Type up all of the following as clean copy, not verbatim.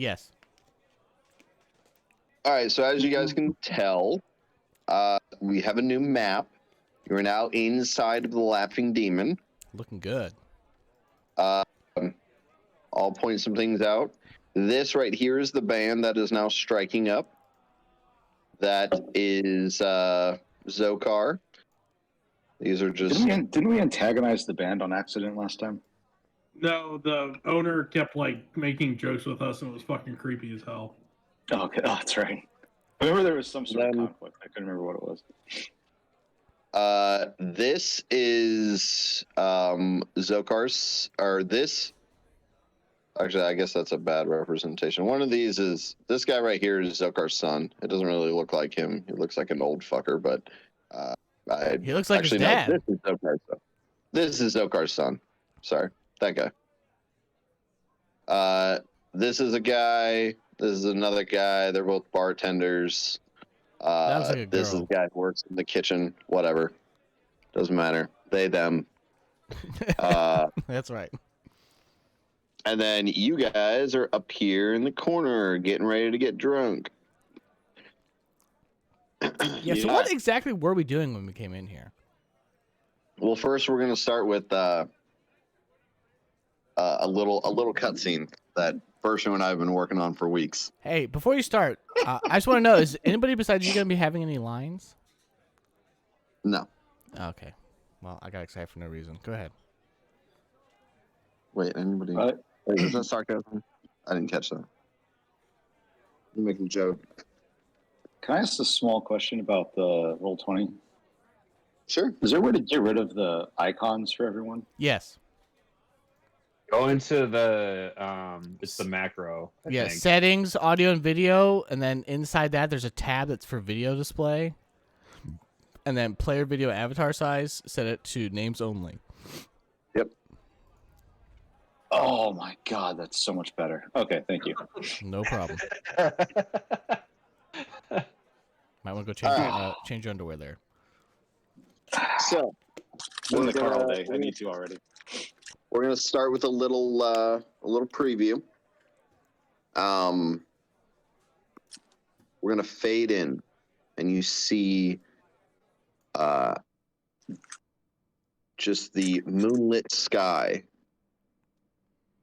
Yes. All right, so as you guys can tell, we have a new map. You're now inside of the Laughing Demon. Looking good. I'll point some things out. This right here is the band that is now striking up. That is Zokar. These are just... Didn't we antagonize the band on accident last time? No, the owner kept making jokes with us, and it was fucking creepy as hell. Oh, okay. Oh, that's right. I remember there was some sort of conflict. I couldn't remember what it was. This is Zokar's, or this... Actually, I guess that's a bad representation. One of these is... This guy right here is Zokar's son. It doesn't really look like him. He looks like an old fucker, but... he looks like his dad. No, this is Zokar's son. This is Zokar's son. Sorry, that guy. This is a guy. This is another guy. They're both bartenders. This is a guy who works in the kitchen. Whatever. Doesn't matter. They, them. That's right. And then you guys are up here in the corner getting ready to get drunk. Yeah, so what exactly were we doing when we came in here? Well, first we're going to start with a little cutscene that Bershon and I have been working on for weeks. Hey, before you start, I just want to know, is anybody besides you going to be having any lines? No. Okay. Well, I got excited for no reason. Go ahead. Wait, anybody? Wait, is that sarcasm? I didn't catch that. You're making a joke. Can I ask a small question about the Roll20? Sure. Is there a way to get rid of the icons for everyone? Yes. Go into the it's the macro. I think. Settings, audio and video, and then inside that there's a tab that's for video display. And then player video avatar size, set it to names only. Yep. Oh my god, that's so much better. Okay, thank you. No problem. Might want to go change your underwear there. So, I'm in the car all day. I need to already. We're gonna start with a little preview. We're gonna fade in, and you see, just the moonlit sky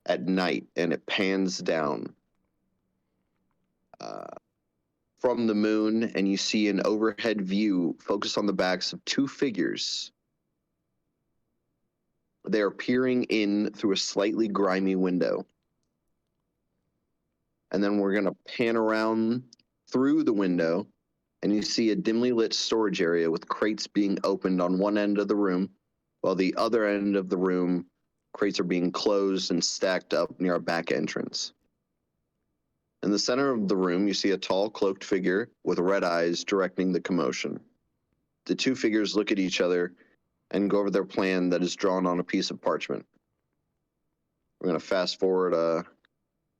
at night, and it pans down from the moon, and you see an overhead view focused on the backs of two figures. They are peering in through a slightly grimy window. And then we're going to pan around through the window, and you see a dimly lit storage area with crates being opened on one end of the room, while the other end of the room, crates are being closed and stacked up near a back entrance. In the center of the room, you see a tall, cloaked figure with red eyes directing the commotion. The two figures look at each other and go over their plan that is drawn on a piece of parchment. We're going to fast forward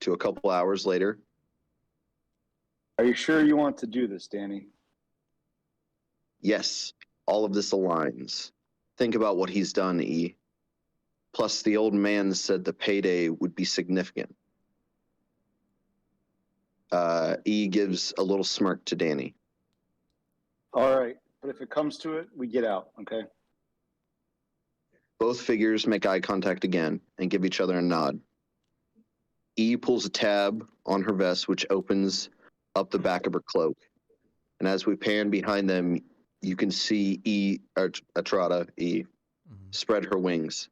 to a couple hours later. Are you sure you want to do this, Danny? Yes, all of this aligns. Think about what he's done, E. Plus, the old man said the payday would be significant. E gives a little smirk to Danny. All right, but if it comes to it, we get out, okay? Both figures make eye contact again and give each other a nod. E pulls a tab on her vest, which opens up the back of her cloak. And as we pan behind them, you can see Atrada, spread her wings.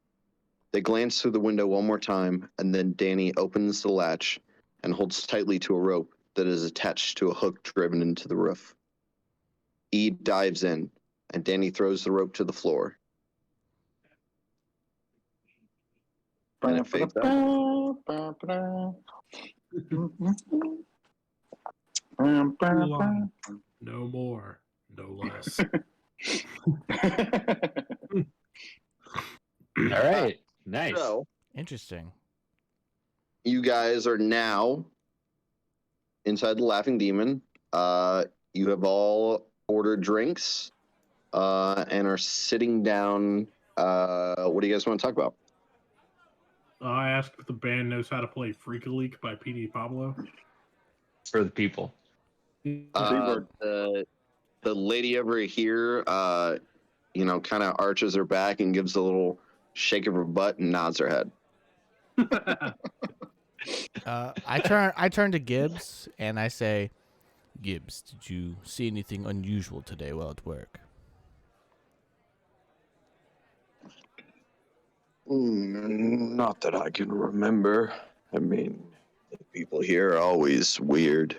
They glance through the window one more time, and then Danny opens the latch and holds tightly to a rope that is attached to a hook driven into the roof. E dives in, and Danny throws the rope to the floor. And it fades out. No more, no less. All right. Nice. So, Interesting. you guys are now inside the Laughing Demon. You have all ordered drinks and are sitting down. What do you guys want to talk about? I asked if the band knows how to play Freak a Leak by PD Pablo. For the people. Freebird. The lady over here, kind of arches her back and gives a little shake of her butt and nods her head. I turn to Gibbs and I say, Gibbs, did you see anything unusual today while at work? Not that I can remember. I mean, the people here are always weird.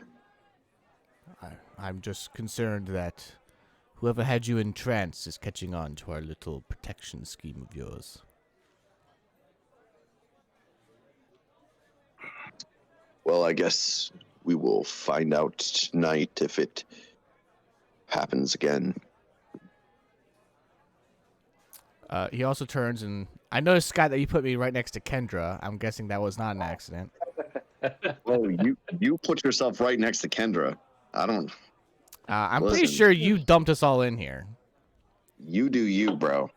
I'm just concerned that whoever had you in trance is catching on to our little protection scheme of yours. Well, I guess we will find out tonight if it happens again. He also turns and I noticed, Scott, that you put me right next to Kendra. I'm guessing that was not an accident. Well, you put yourself right next to Kendra. I don't. I'm Listen. pretty sure you dumped us all in here. You do you, bro.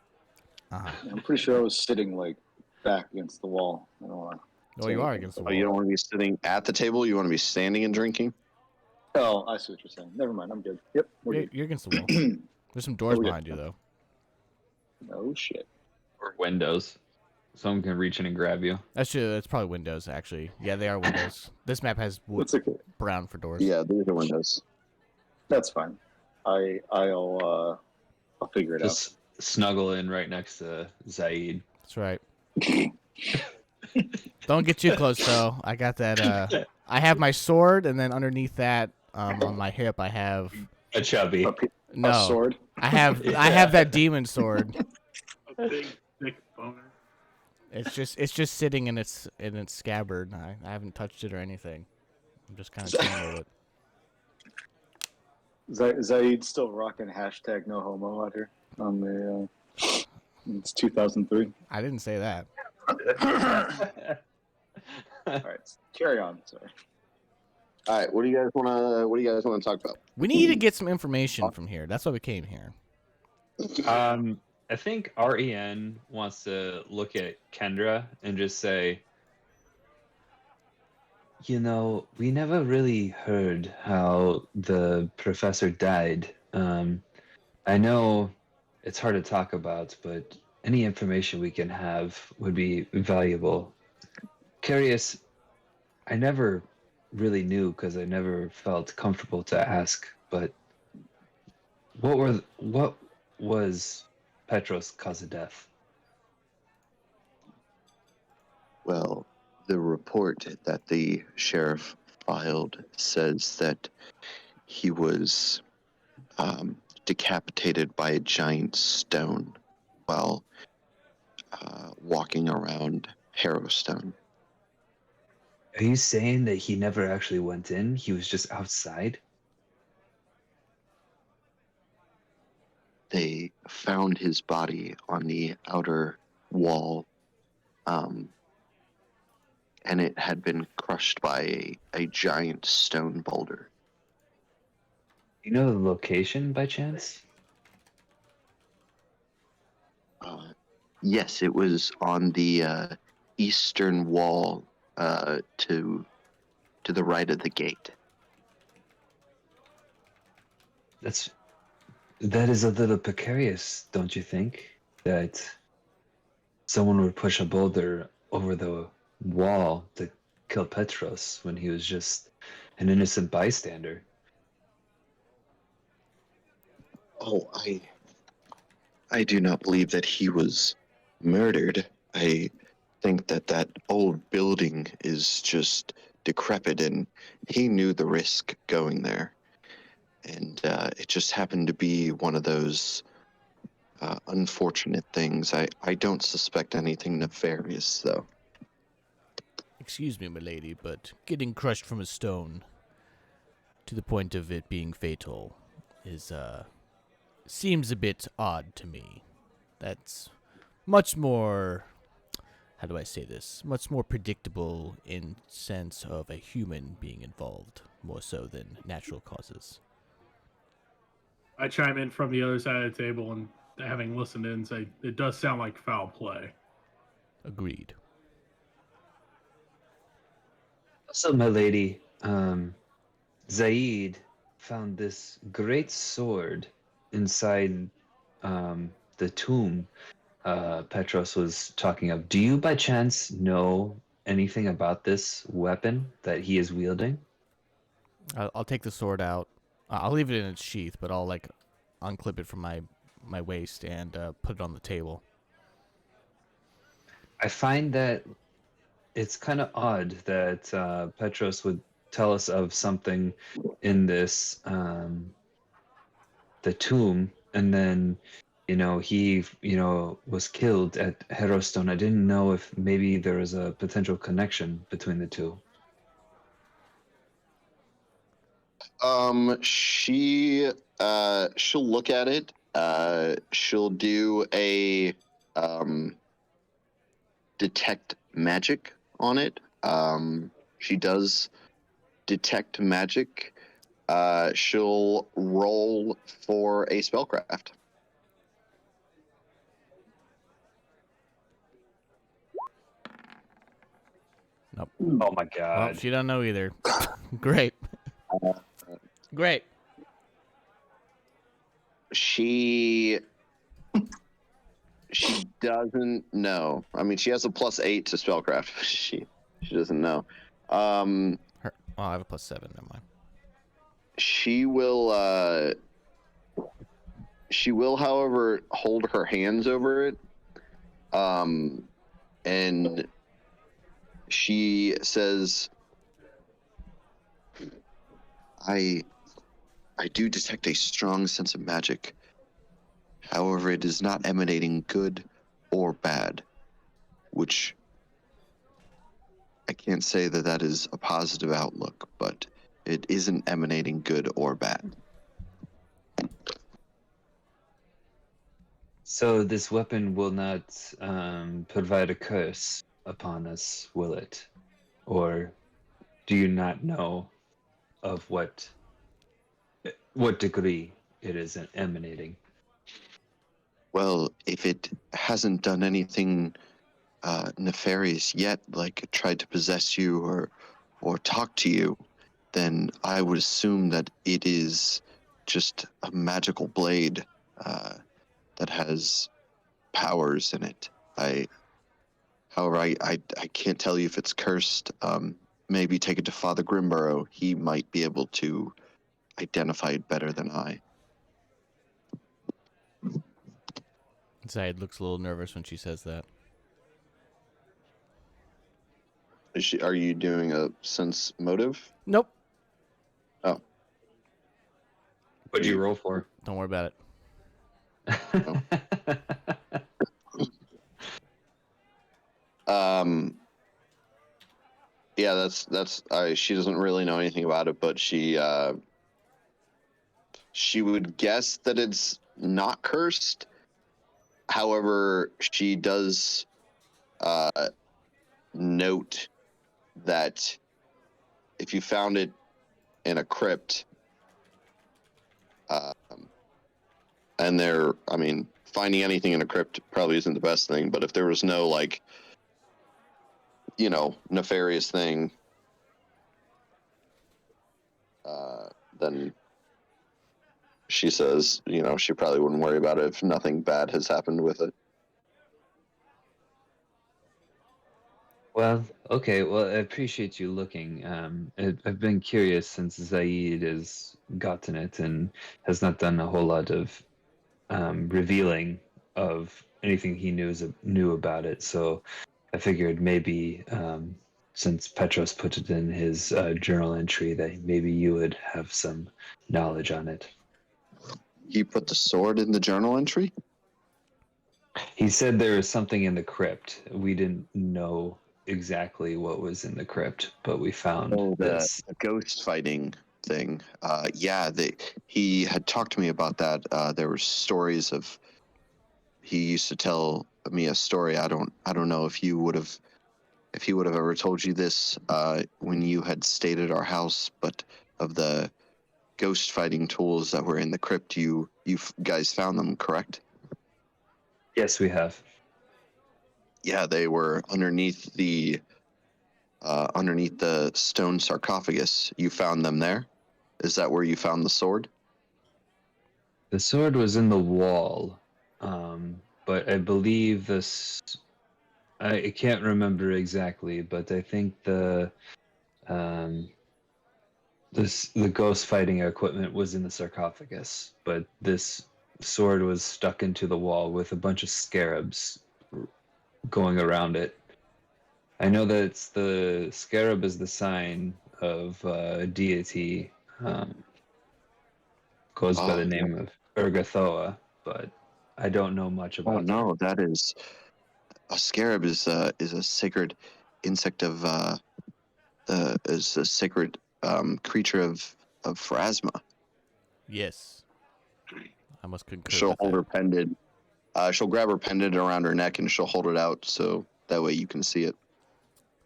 Uh-huh. I'm pretty sure I was sitting like back against the wall. I don't want to. Oh, you are against the wall. You don't want to be sitting at the table. You want to be standing and drinking. Oh, I see what you're saying. Never mind. I'm good. Yep. We're You're against the wall. There's some doors we're good. behind you, though. No shit. Or windows. Someone can reach in and grab you. That's true. That's probably windows, actually. Yeah, they are windows. This map has That's okay. brown for doors. Yeah, these are windows. That's fine. I'll figure it Just snuggle in right next to Zaid. That's right. Don't get too close, though. I got that. I have my sword, and then underneath that, on my hip, I have A chubby. out. A no. sword. I have that demon sword. A big, thick boner. It's just sitting in its scabbard. I haven't touched it or anything. I'm just kind of chilling with it. Zaid's still rocking hashtag no homo out here on the. It's 2003. I didn't say that. All right, carry on. Sorry. All right, what do you guys want to talk about? We need to get some information from here. That's why we came here. I think REN wants to look at Kendra and just say, we never really heard how the professor died. I know it's hard to talk about, but any information we can have would be valuable. Curious, I never really knew because I never felt comfortable to ask, but what was Petros' cause of death? Well, the report that the sheriff filed says that he was decapitated by a giant stone while walking around Harrowstone. Are you saying that he never actually went in? He was just outside? They found his body on the outer wall, and it had been crushed by a giant stone boulder. You know the location by chance? Yes, it was on the eastern wall to the right of the gate. That is a little precarious, don't you think? That someone would push a boulder over the wall to kill Petros when he was just an innocent bystander. Oh, I do not believe that he was murdered. I think that old building is just decrepit, and he knew the risk going there. And it just happened to be one of those unfortunate things. I don't suspect anything nefarious, though. Excuse me, milady, but getting crushed from a stone to the point of it being fatal is seems a bit odd to me. That's much more, how do I say this? Much more predictable in sense of a human being involved, more so than natural causes. I chime in from the other side of the table and, having listened in, say it does sound like foul play. Agreed. So, my lady, Zaid found this great sword inside the tomb Petros was talking of. Do you by chance know anything about this weapon that he is wielding? I'll take the sword out. I'll leave it in its sheath, but I'll like unclip it from my waist and put it on the table. I find that it's kind of odd that Petros would tell us of something in this the tomb, and then he was killed at Herostone. I didn't know if maybe there was a potential connection between the two. She'll look at it. She'll do a detect magic on it. She does detect magic. She'll roll for a spellcraft. Nope. Oh my Oh, god. she doesn't know either. Great. Great. She doesn't know. I mean, she has a +8 to spellcraft. She doesn't know. Her. Oh, I have a +7. Never mind. She will. She will, however, hold her hands over it. And she says, I do detect a strong sense of magic. However, it is not emanating good or bad, which I can't say that is a positive outlook, but it isn't emanating good or bad. So this weapon will not provide a curse upon us, will it? Or do you not know of what degree it is emanating? Well, if it hasn't done anything nefarious yet, like tried to possess you or talk to you, then I would assume that it is just a magical blade that has powers in it. However, I can't tell you if it's cursed. Maybe take it to Father Grimborough. He might be able to identify it better than I. Zaid looks a little nervous when she says that. Are you doing a sense motive? Nope. Oh. What'd you roll for? Don't worry about it. Yeah, that's she doesn't really know anything about it, but she would guess that it's not cursed. However, she does note that if you found it in a crypt, and finding anything in a crypt probably isn't the best thing, but if there was no nefarious thing, then she says, she probably wouldn't worry about it if nothing bad has happened with it. Well, okay. Well, I appreciate you looking. I've been curious since Zaid has gotten it and has not done a whole lot of revealing of anything he knew about it. So I figured maybe since Petros put it in his journal entry, that maybe you would have some knowledge on it. He put the sword in the journal entry? He said there was something in the crypt. We didn't know exactly what was in the crypt, but we found this. The ghost fighting thing. He had talked to me about that. There were stories of. He used to tell me a story. I don't know if he would have ever told you this when you had stayed at our house, but of the ghost fighting tools that were in the crypt, you guys found them, correct? Yes, we have. Yeah, they were underneath the underneath the stone sarcophagus. You found them there? Is that where you found the sword? The sword was in the wall, but I believe I can't remember exactly, but I think um, the ghost fighting equipment was in the sarcophagus, but this sword was stuck into the wall with a bunch of scarabs going around it. I know that the scarab is the sign of deity. Goes by the name of Urgathoa, but I don't know much about. Oh no, that is a scarab is a sacred insect of is a sacred creature of Pharasma. Yes. I must concur She'll with hold that. her pendant. She'll grab her pendant around her neck and she'll hold it out so that way you can see it.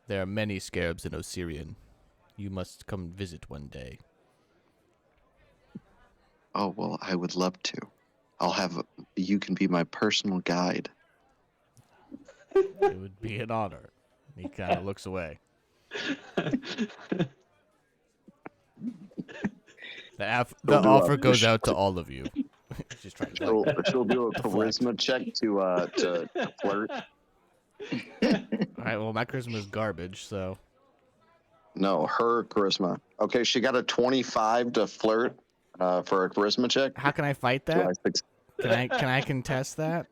There are many scarabs in Osirian. You must come visit one day. Oh well, I would love to. You can be my personal guide. It would be an honor. He kind of looks away. The She'll do offer goes out to all of you. Just trying to She'll do a deflect. charisma check to flirt. All right, well, my charisma is garbage, so No, her charisma. Okay, she got a 25 to flirt for a charisma check. how can I fight So that? I think Can I contest that?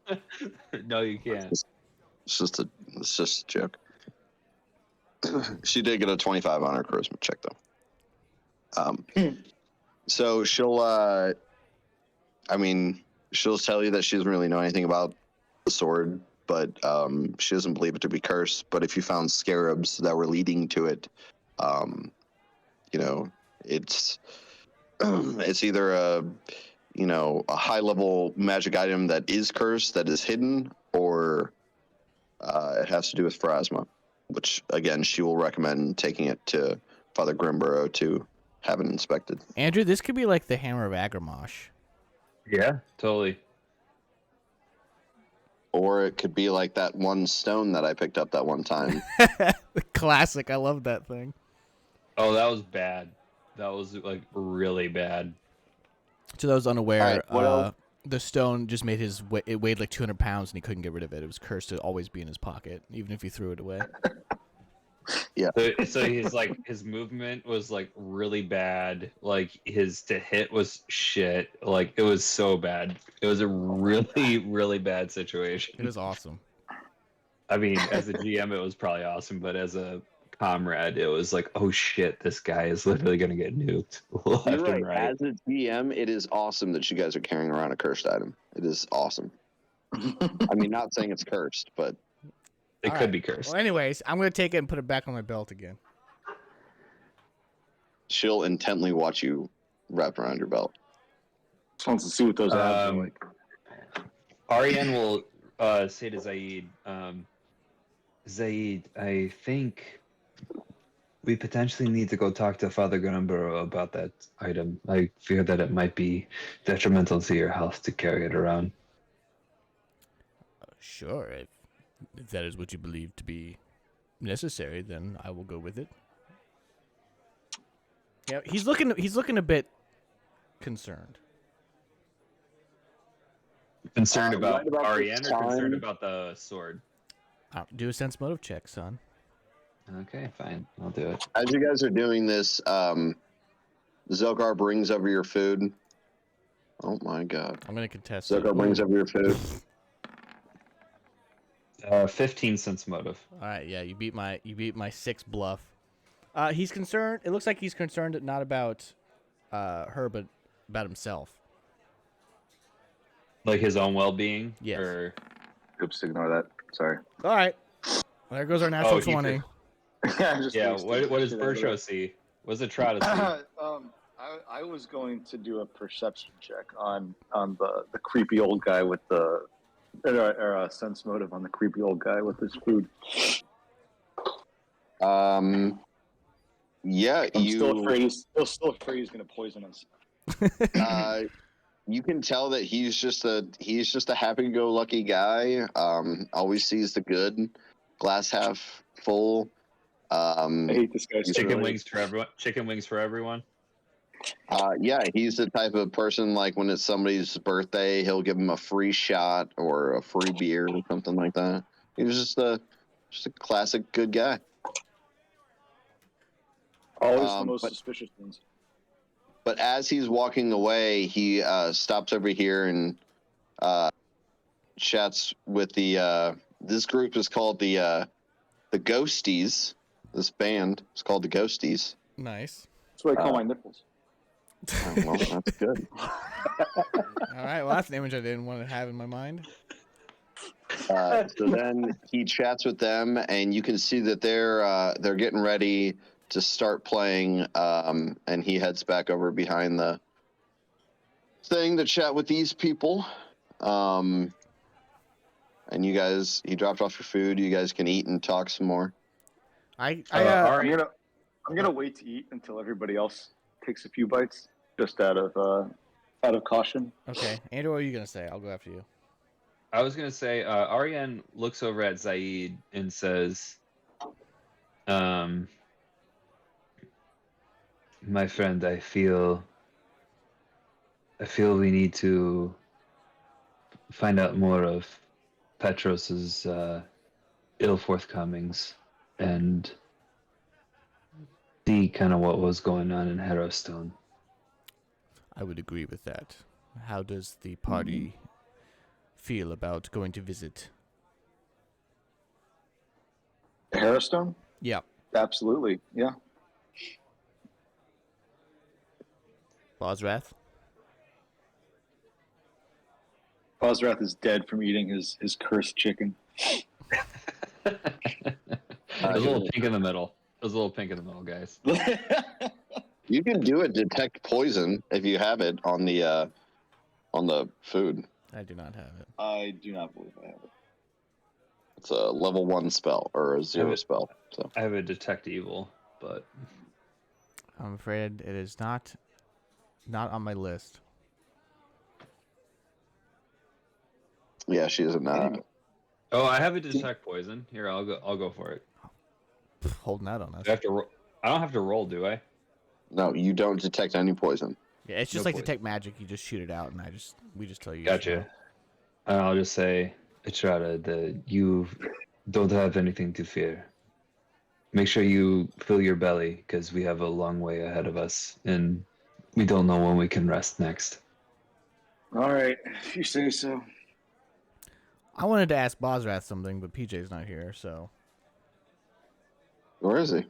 No, you can't. it's just a joke. She did get a 25 on her charisma check though. So she'll she'll tell you that she doesn't really know anything about the sword, but she doesn't believe it to be cursed. But if you found scarabs that were leading to it, it's it's either a high level magic item that is cursed, that is hidden, or it has to do with Pharasma, which again she will recommend taking it to Father Grimborough to have it inspected. Andrew, this could be like the Hammer of Agramosh. Yeah, totally. Or it could be like that one stone that I picked up that one time. Classic. I love that thing. Oh, that was bad. That was like really bad. To those unaware, All right, what else? the stone just made it weighed like 200 pounds and he couldn't get rid of it. It was cursed to always be in his pocket, even if he threw it away. Yeah. So he's like his movement was like really bad. Like his to hit was shit. Like it was so bad. It was a really really bad situation. It was awesome. I mean, as a GM, it was probably awesome, but as a comrade, it was like, oh shit, this guy is literally gonna get nuked left You're right. and right. As a GM, it is awesome that you guys are carrying around a cursed item. It is awesome. I mean, not saying it's cursed, but It All could right. be cursed. Well, anyways, I'm gonna take it and put it back on my belt again. she'll intently watch you wrapped around your belt. Just wants to see what those abs are like. Ariane will say to Zaid, Zaid, I think we potentially need to go talk to Father Gunnamborough about that item. I fear that it might be detrimental to your health to carry it around. Sure, if that is what you believe to be necessary, then I will go with it. Yeah, he's looking a bit concerned. Concerned about right about Ariane this or concerned time- about the sword? Do a sense motive check, son. Okay, fine. I'll do it. As you guys are doing this, Zelgar brings over your food. Oh my god. I'm gonna contest Zelgar it. brings over your food. 15 sense motive. All right, yeah, you beat my 6 bluff. He's concerned. It looks like he's concerned not about her, but about himself. Like his own well-being? Yes. Or... Oops, ignore that. Sorry. All right, there goes our natural he 20. Yeah, what does Bershow see? What does it try to see? I was going to do a perception check on the creepy old guy with the or a sense motive on the creepy old guy with his food. Yeah, I'm still afraid he's going to poison us. You can tell that he's just a happy-go-lucky guy. Always sees the good, glass half full. I hate this guy. so Chicken much. wings for everyone. Chicken wings for everyone. Yeah, he's the type of person like when it's somebody's birthday, he'll give them a free shot or a free beer or something like that. He's just a classic good guy. Always the most but- suspicious ones. But as he's walking away, he stops over here and chats with the. This group is called the Ghosties. This band is called the Ghosties. Nice. That's what I call my nipples. Oh, well, that's good. All right. Well, that's an image I didn't want to have in my mind. So then he chats with them, and you can see that they're getting ready to start playing. And he heads back over behind the thing to chat with these people. And you guys, he dropped off your food. You guys can eat and talk some more. I I'm gonna wait to eat until everybody else takes a few bites, just out of caution. Okay. Andrew, what are you gonna say? I'll go after you. I was gonna say, Ariane looks over at Zaid and says, "My friend, I feel we need to find out more of Petros's ill forthcomings and see kind of what was going on in Harrowstone." I would agree with that. How does the party feel about going to visit? Harrowstone? Yeah. Absolutely, yeah. Bosrath? Bosrath is dead from eating his cursed chicken. There's a little pink in the middle. There's a little pink in the middle, guys. You can do it, detect poison, if you have it on the food. I do not have it. I do not believe I have it. It's a level 1 spell or a 0 Have it. spell. So I have a detect evil, but I'm afraid it is not on my list. yeah, she isn't. oh, I have a detect poison. Here, I'll go for it. Holding out on Do us. I have to. I don't have to roll, do I? No, you don't detect any poison. Yeah, it's just No like poison. detect magic. You just shoot it out, and we just tell you. Gotcha. And I'll just say, Etrada, that you don't have anything to fear. Make sure you fill your belly, because we have a long way ahead of us, and we don't know when we can rest next. All right, if you say so. I wanted to ask Bosrath something, but PJ's not here, so Where is he?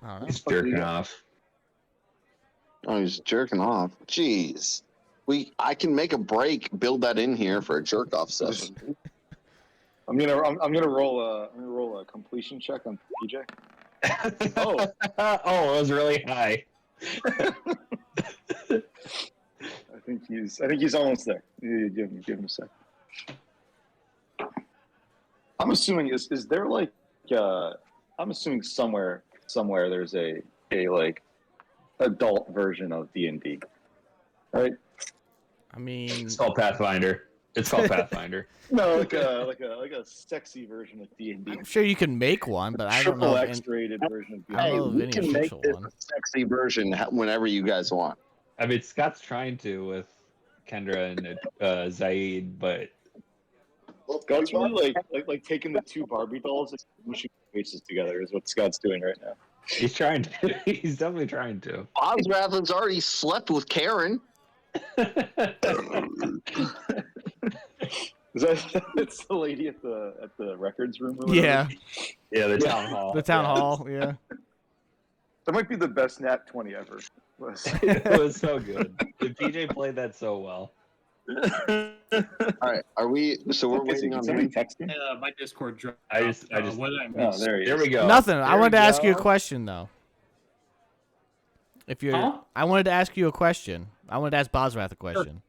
I don't know. He's jerking off. Oh, he's jerking off. Jeez. I can make a break, build that in here for a jerk off session. I'm gonna roll a completion check on PJ. Oh, Oh, it was really high. I think he's almost there. You give him a sec. I'm assuming is there like I'm assuming somewhere there's a like adult version of D&D, right? I mean, It's called Pathfinder. It's called Pathfinder. No, like a sexy version of D&D. I'm sure you can make one, but I don't know. Triple If X-rated version of I D&D. don't know of we any can make official this one. a sexy version whenever you guys want. I mean, Scott's trying to with Kendra and Zaid, but Scott's really like taking the two Barbie dolls and mushing faces together is what Scott's doing right now. he's trying to. He's definitely trying to. Ozrath's already slept with Karen. Is that's the lady at the records room? Or Yeah, Yeah, the town hall. the town Yeah. hall. Yeah. That might be the best Nat 20 ever. It was so good. The PJ played that so well. All right, are we? So we're waiting on somebody him. text me. My Discord dropped. I just- What did I miss? Oh, there he is. There we go. Nothing. I There wanted to we ask you a go. question though. If you're, Huh? I wanted to ask you a question. I wanted to ask Bosrath a question.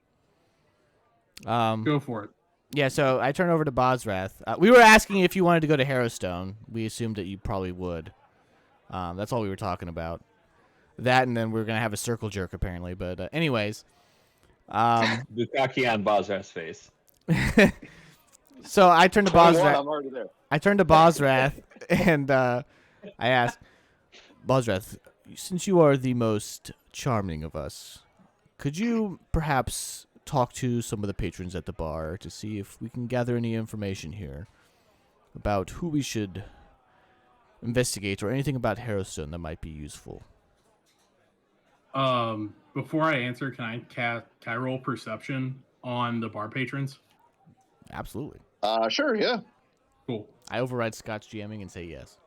Go for it. Yeah, so I turn over to Bosrath. We were asking if you wanted to go to Harrowstone. We assumed that you probably would. That's all we were talking about. That, and then we're gonna have a circle jerk apparently. But anyways, Bukaki on Bozrath's face. so I turned to 21, Bosrath. I'm already there. I turned to Bosrath and I asked, Bozrath, since you are the most charming of us, could you perhaps talk to some of the patrons at the bar to see if we can gather any information here about who we should investigate or anything about Harrowstone that might be useful? Before I answer, can I roll perception on the bar patrons? Absolutely. Sure, yeah. Cool. I override Scott's GMing and say yes.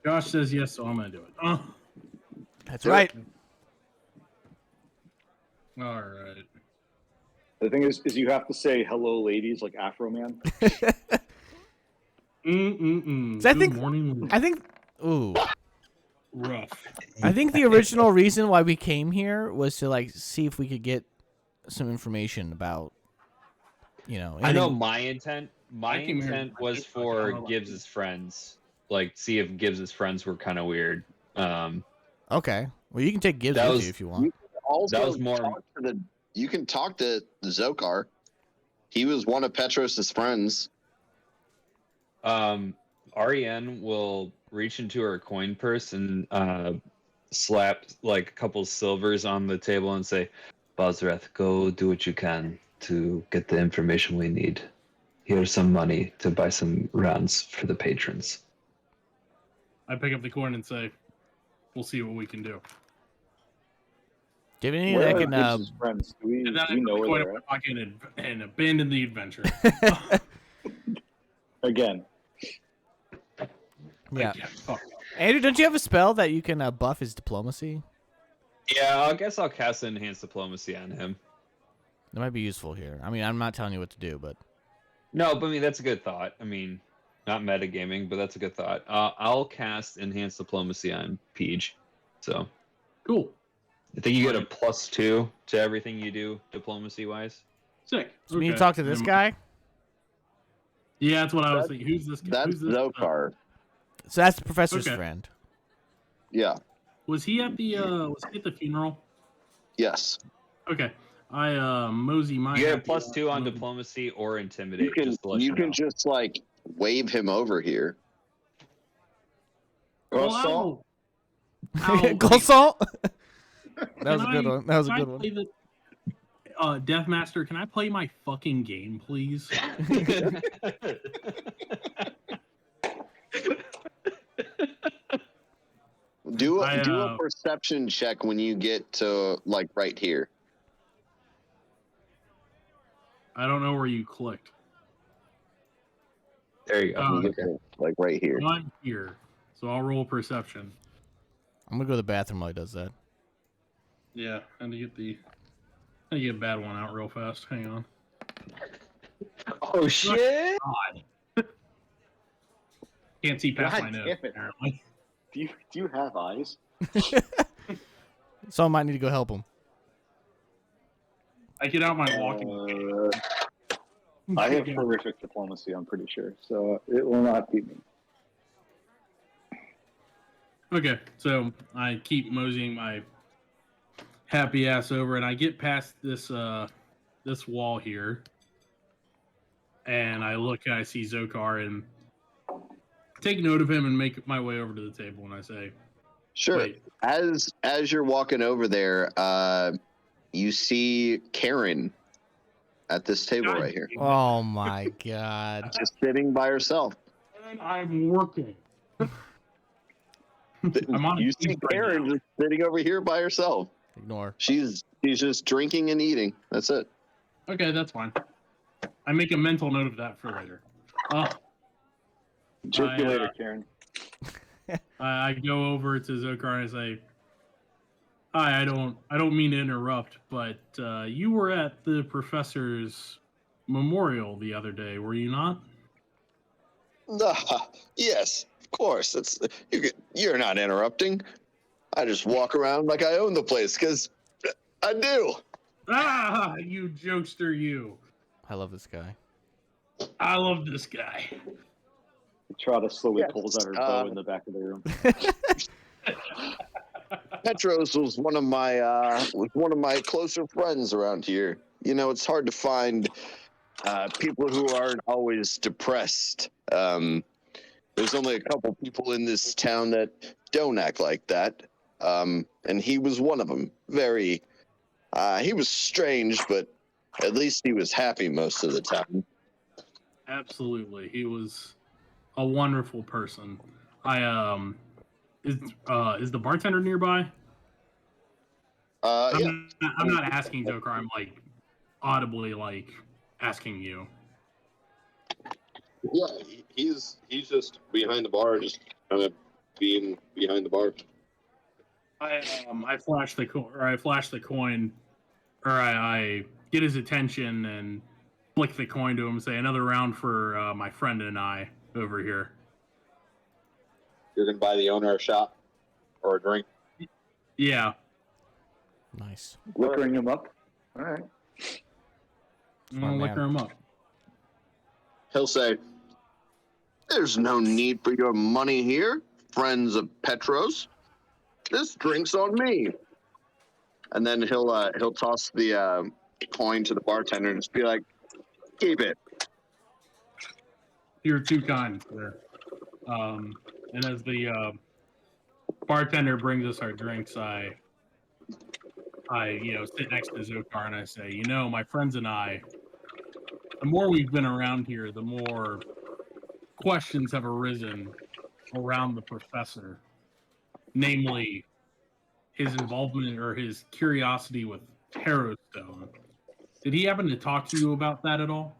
Josh says yes, so I'm gonna do it. That's right. All right. The thing is you have to say hello, ladies, like Afro Man. So Good morning. I think. Ooh. Rough. I think the original reason why we came here was to like see if we could get some information about, you know. I know anything- my intent. My I came here- intent was for Gibbs's friends, like see if Gibbs's friends were kind of weird. Okay. Well, you can take Gibbs That with was- you if you want. Also, That was more- you can talk to Zokar. He was one of Petros's friends. Ariane will reach into her coin purse and slap like a couple silvers on the table and say, "Bozrath, go do what you can to get the information we need. Here's some money to buy some rounds for the patrons." I pick up the coin and say, "We'll see what we can do." Do you have any Where that are can? Gibbs's friends? Do we And then I know put the coin where in they're my at? pocket and abandon the adventure. Again. Yeah. Fuck. Andrew, don't you have a spell that you can buff his diplomacy? Yeah, I guess I'll cast enhanced diplomacy on him. That might be useful here. I mean, I'm not telling you what to do, but No, but I mean that's a good thought. I mean, not metagaming, but that's a good thought. I'll cast enhanced diplomacy on Peach. So Cool. I think you get a +2 to everything you do diplomacy wise. Sick. so we need to Okay. talk to this guy. Yeah, that's what I was thinking. Who's this guy? That's Who's this? Zokar. So that's the professor's Okay. friend. Yeah. Was he at the funeral? Yes. Okay. I mosey my You get a happy ass +2 on over- diplomacy or intimidate. You can just to let you know. just like wave him over here. Oh, Croissant? ow. Croissant. That was a Can good I- one. That was a can I good one. play the- Deathmaster, can I play my fucking game, please? Do I, a perception check when you get to like right here. I don't know where you clicked. There you go. Oh, You get to, like right here. I'm here, so I'll roll perception. I'm gonna go to the bathroom while he does that. Yeah, and to get a bad one out real fast. Hang on. Oh shit! God. Can't see past God my nose, damn it. apparently. Do you have eyes? Someone might need to go help him. I get out my walking. I have horrific diplomacy, I'm pretty sure, so it will not be me. Okay, so I keep moseying my happy ass over, and I get past this this wall here, and I look and I see Zokar and take note of him and make my way over to the table, and I say, Sure. "Wait, As you're walking over there, you see Karen at this table God right here, damn it, Oh my god. just sitting by herself. and I'm working." I'm on a You team see right Karen now. just sitting over here by herself. Ignore. She's just drinking and eating. That's it. Okay, that's fine. I make a mental note of that for later. Check you I, later, Karen. I go over to Zokar and I say, "Hi, I don't mean to interrupt, but you were at the professor's memorial the other day, were you not?" Yes, of course. You're not interrupting. I just walk around like I own the place because I do. Ah, you jokester, you! I love this guy. I love this guy. Trata slowly Yes, pulls out her bow in the back of the room. Petros was one of my closer friends around here. You know, it's hard to find people who aren't always depressed. There's only a couple people in this town that don't act like that. And he was one of them. Very, he was strange, but at least he was happy most of the time. Absolutely, he was a wonderful person. Is the bartender nearby? Yeah. I'm not asking Joker. I'm like audibly like asking you. Yeah, he's just behind the bar, just kind of being behind the bar. I flash the coin, or I get his attention and flick the coin to him and say, "Another round for my friend and I over here." You're gonna buy the owner a shot or a drink. Yeah. Nice. Liquoring him up. All right. I'm gonna liquor him up. He'll say, "There's no need for your money here, friends of Petros. This drink's on me." And then he'll toss the coin to the bartender and just be like, "Keep it." You're too kind, sir. And as the bartender brings us our drinks, I sit next to Zokar and I say, my friends and I, the more we've been around here, the more questions have arisen around the professor, namely his involvement or his curiosity with Harrowstone. Did he happen to talk to you about that at all?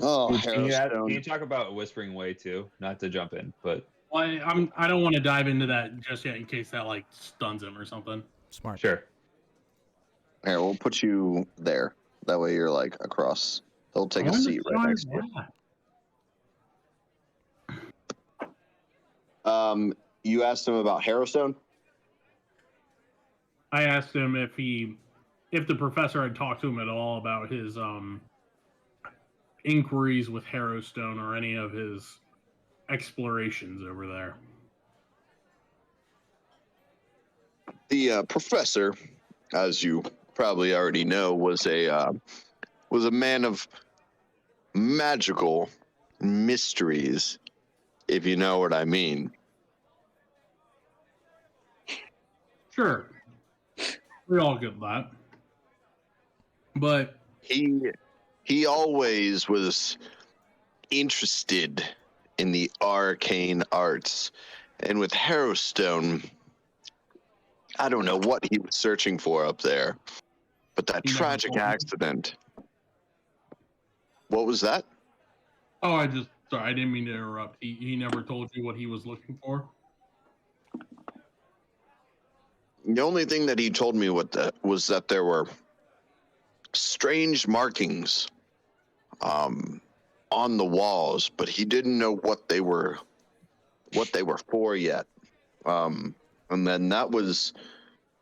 Oh, Can you Harrowstone. talk about Whispering Way too? Not to jump in, but Well, I don't want to dive into that just yet in case that like stuns him or something. Smart. sure. Here, we'll put you there. That way you're like across. He'll take a seat right next to you. You asked him about Harrowstone? I asked him if the professor had talked to him at all about his inquiries with Harrowstone or any of his explorations over there. The professor, as you probably already know, was a man of magical mysteries, if you know what I mean. Sure. We all get that. But He always was interested in the arcane arts. And with Harrowstone, I don't know what he was searching for up there. But that He never tragic told me. accident. What was that? oh, I didn't mean to interrupt. He never told you what he was looking for. The only thing that he told me was that there were strange markings on the walls, but he didn't know what they were for yet. And then that was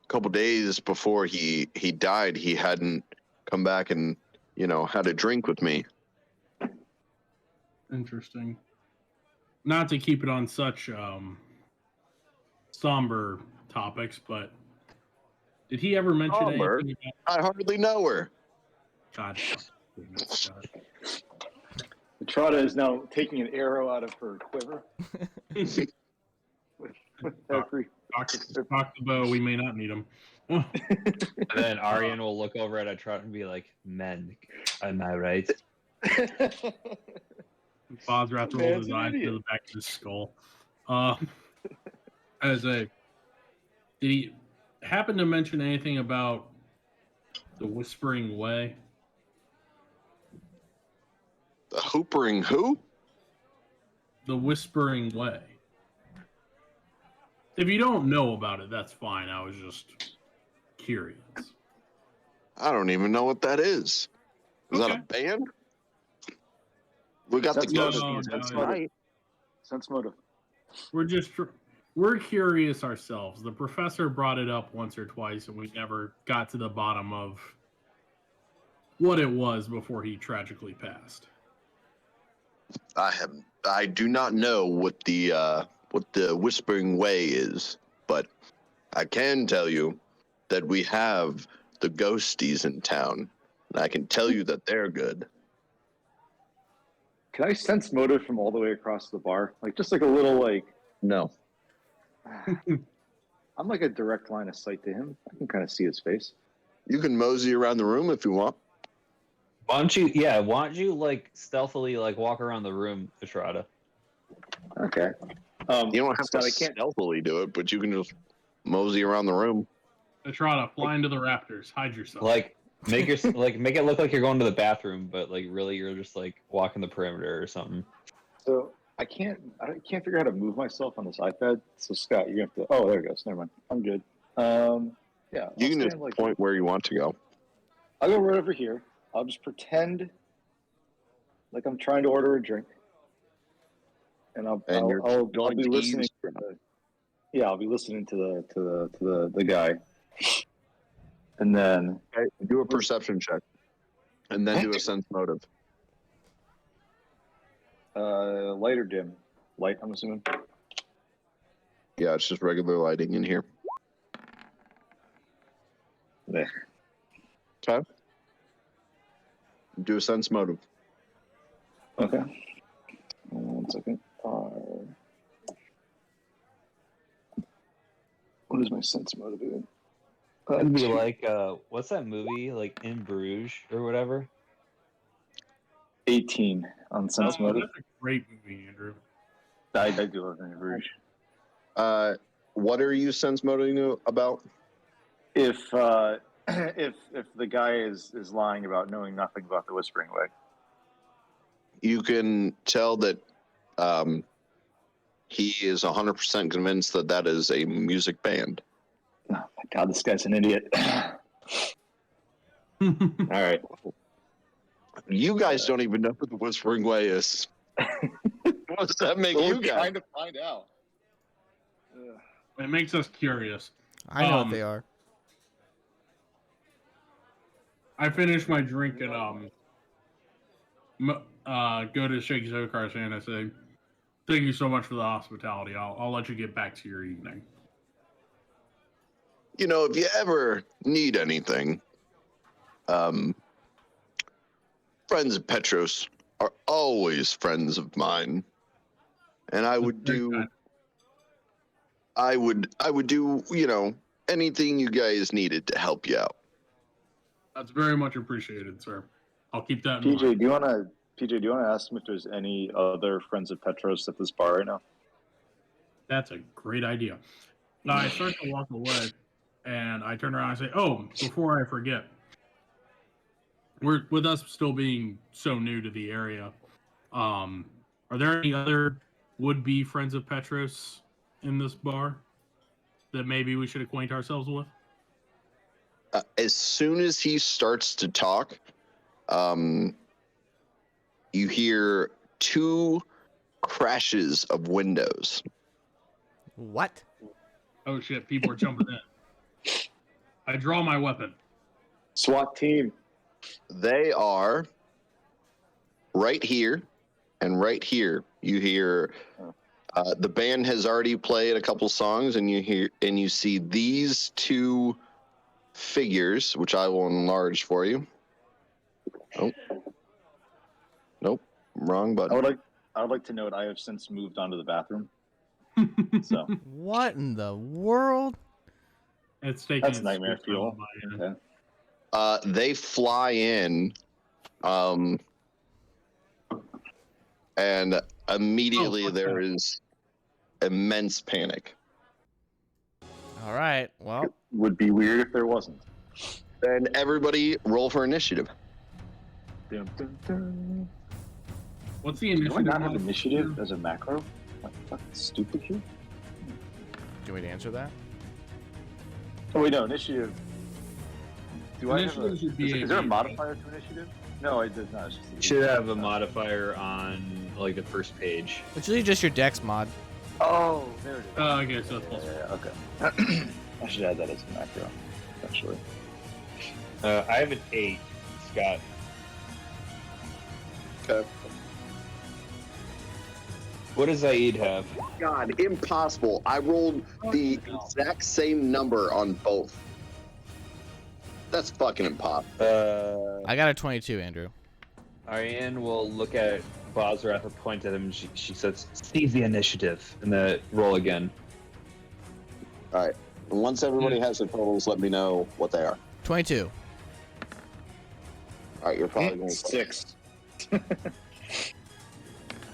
a couple days before he died. He hadn't come back and had a drink with me. Interesting. Not to keep it on such somber topics, but did he ever mention Somber? anything about I hardly know her. God? Goodness, God. Trata is now taking an arrow out of her quiver. With every Talk to Bo. We may not need him. And then Aryan will look over at Trot and be like, "Men, am I right?" Bosrath rolled his eyes to the back of his skull. Did he happen to mention anything about the Whispering Way? The Hoopering who? The Whispering Way. If you don't know about it, that's fine. I was just curious. I don't even know what that is. Is that a Okay. band? We got the That's ghost no, music no, tonight. sense motive. We're curious ourselves. The professor brought it up once or twice, and we never got to the bottom of what it was before he tragically passed. I do not know what the Whispering Way is, but I can tell you that we have the ghosties in town, and I can tell you that they're good. Can I sense motive from all the way across the bar? Like just like a little like No. I'm like a direct line of sight to him. I can kind of see his face. You can mosey around the room if you want. Why don't you like stealthily like walk around the room, Estrada? Okay. You don't have Scott, to I can't. stealthily do it, but you can just mosey around the room. Estrada, fly into the rafters. Hide yourself. Like make it look like you're going to the bathroom, but like really you're just like walking the perimeter or something. So I can't figure out how to move myself on this iPad. So Scott, you're gonna have to. Oh, there it goes. Never mind. I'm good. Yeah. You I'll can just stand like point where you want to go. I'll go right over here. I'll just pretend like I'm trying to order a drink, and I'll going be to listening. use- Yeah, I'll be listening to the guy, and then Okay, do a perception check, and then do a sense motive. light or dim? Light, I'm assuming. Yeah, it's just regular lighting in here. Yeah. Okay. Do a sense motive. Okay. 1 second. What is my sense motive? It'd be like what's that movie like In Bruges or whatever? 18 on sense motive. That's a great movie, Andrew. I do love In Bruges. What are you sense motiving about? If if the guy is lying about knowing nothing about the Whispering Way. You can tell that he is 100% convinced that that is a music band. Oh my God, this guy's an idiot. All right. You guys don't even know what the Whispering Way is. What does that make you guys? Trying to find out. It makes us curious. I know what they are. I finish my drink and go to Shake Zokar and I say, "Thank you so much for the hospitality. I'll let you get back to your evening." You know, if you ever need anything, friends of Petros are always friends of mine, and I would do, you know, anything you guys needed to help you out. That's very much appreciated, sir. I'll keep that in PJ, mind. do you want to ask him if there's any other friends of Petros at this bar right now? That's a great idea. Now I start to walk away, and I turn around and say, "Oh, before I forget, with us still being so new to the area, are there any other would-be friends of Petros in this bar that maybe we should acquaint ourselves with?" As soon as he starts to talk, you hear 2 crashes of windows. What? Oh shit! People are jumping in. I draw my weapon. SWAT team. They are right here and right here. You hear the band has already played a couple songs, and you see these 2 figures, which I will enlarge for you. Nope, wrong button. I would like to note I have since moved on to the bathroom. So What in the world? It's taking that's its nightmare sweet time fuel. on my end. Okay. They fly in, and immediately fuck there that. is immense panic. All right. Well, Would be weird if there wasn't. And everybody roll for initiative. Dun, dun, dun. What's the Do I initiative? not have mode? initiative as a macro? Am I fucking stupid here? do you want me to answer that? Oh wait, no, initiative. Do I have a, Initiative should be is there a a- modifier to initiative? No, it does not. It's just You should have a modifier on like the first page. It's usually just your dex mod. Oh, there it is. Okay, so it's plus Okay. I should add that as a macro, actually. I have an 8, Scott. Okay. What does Zaid have? God, impossible. I rolled the exact same number on both. That's fucking impossible. I got a 22, Andrew. Ariane will look at Bosrath will point at him and she says, "Seize the initiative," and then roll again. All right. And once everybody has their totals, let me know what they are. 22. All right, you're probably going to 6. I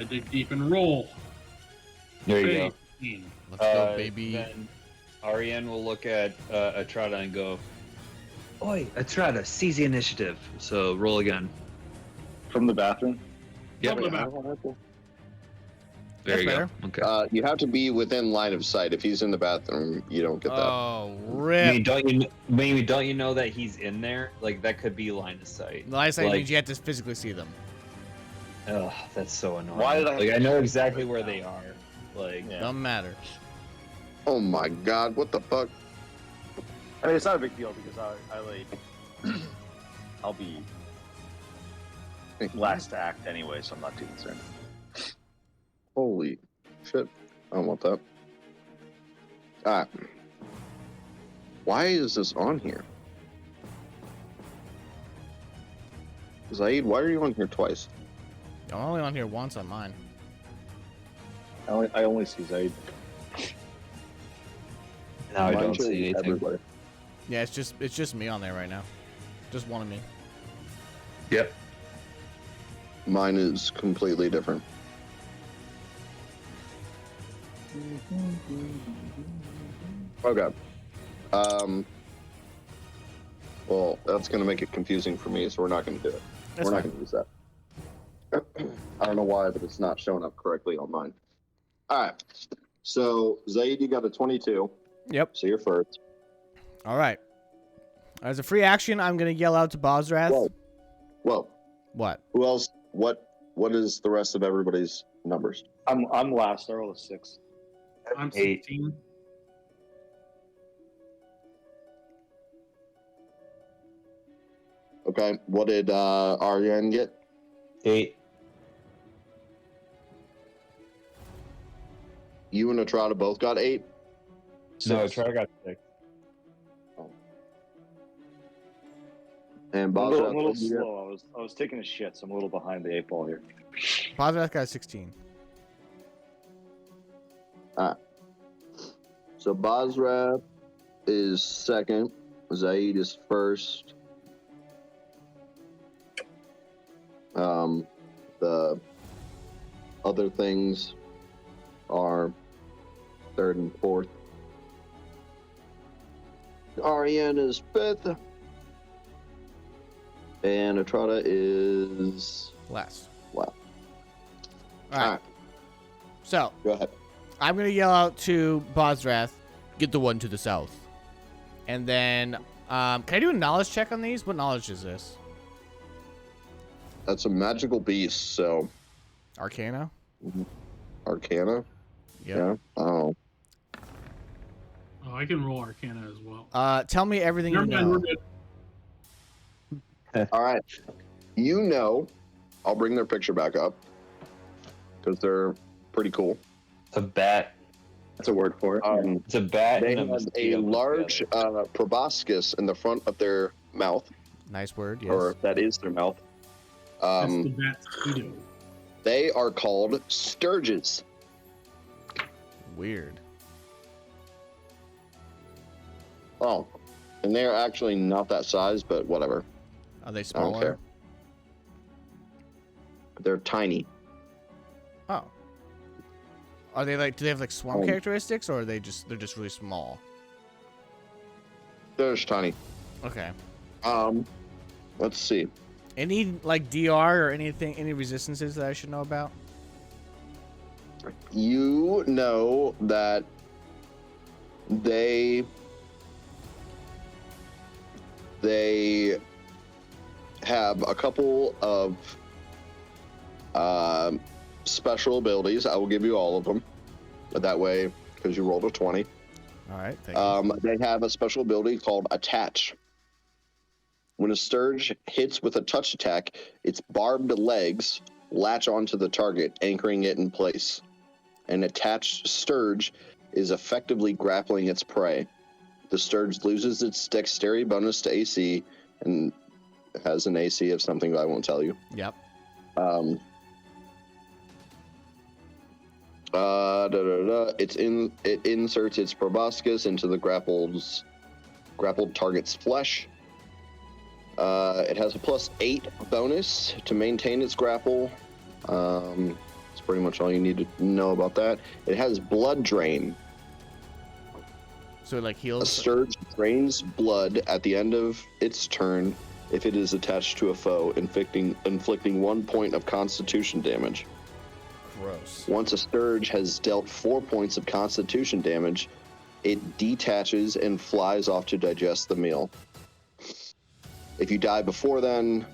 dig deep and roll. There you go. 18. Let's go, baby. Then Ariane will look at Atrada and go, "Oi, Atrada, seize the initiative." So roll again. From the bathroom? Yep. From the bathroom. There That's you better. go. Okay. You have to be within line of sight. If he's in the bathroom, you don't get that. Oh, I rip. mean, don't you know that he's in there? Like that could be line of sight. The last thing like- means you have to physically see them. Ugh, that's so annoying. Why did I- Like I know exactly where they are. Like Yeah. Doesn't matter. Oh my God! What the fuck? I mean, it's not a big deal because I like, I'll be last to act anyway, so I'm not too concerned. Holy shit! I don't want that. All right. Why is this on here? Zaid, why are you on here twice? I'm only on here once on mine. I only see Zaid. now I Mine don't shows see anything. everybody. Yeah, it's just me on there right now. Just one of me. Yep. Mine is completely different. Okay. Well, that's going to make it confusing for me, so we're not going to do it. That's we're not fine. going to use that. I don't know why, but it's not showing up correctly on mine. All right. So, Zaid, you got a 22. Yep. So you're first. All right. As a free action, I'm gonna yell out to Bosrath. Whoa. What? Who else? What is the rest of everybody's numbers? I'm last. I rolled a 6. I'm 8. 16. Okay. What did Aryan get? 8. You and Atrada both got 8? No, try got 6. And I'm a Bob, little slow. I was taking a shit, so I'm a little behind the 8 ball here. Bosrath got 16. So Bosrath is second. Zaid is first. The other things are third and fourth. Ariane is fifth. And Atrada is Less. last. All right. Alright, So go ahead. I'm gonna yell out to Bosrath, get the one to the south, and then can I do a knowledge check on these? What knowledge is this? That's a magical beast, so Arcana. Arcana. Yep. Yeah. Oh. Oh, I can roll Arcana as well. Tell me everything you Never mind, we're know. good. All right. You know, I'll bring their picture back up because they're pretty cool. It's a bat. That's a word for it. It's a bat. They and have a mosquito put large together. proboscis in the front of their mouth, Nice word. Yes. or that is their mouth. That's the bat's mosquito. They are called sturges. Weird. Oh, and they're actually not that size, but whatever. Are they I don't smaller? care. They're tiny. Oh. Are they like? Do they have like swarm Oh. characteristics, or are they're just really small? They're just tiny. Okay. Let's see. Any like DR or anything? Any resistances that I should know about? You know that they have a couple of special abilities. I will give you all of them, but that way, because you rolled a 20. All right. Thank you. They have a special ability called Attach. When a Sturge hits with a touch attack, its barbed legs latch onto the target, anchoring it in place. An attached Sturge is effectively grappling its prey. The Sturge loses its dexterity bonus to AC and has an AC of something that I won't tell you. Yep. It inserts its proboscis into the grappled target's flesh. It has a +8 bonus to maintain its grapple. That's pretty much all you need to know about that. It has blood drain. So it like A heals. Sturge drains blood at the end of its turn if it is attached to a foe, inflicting 1 point of Constitution damage. Gross. Once a Sturge has dealt 4 points of Constitution damage, it detaches and flies off to digest the meal. If you die before then,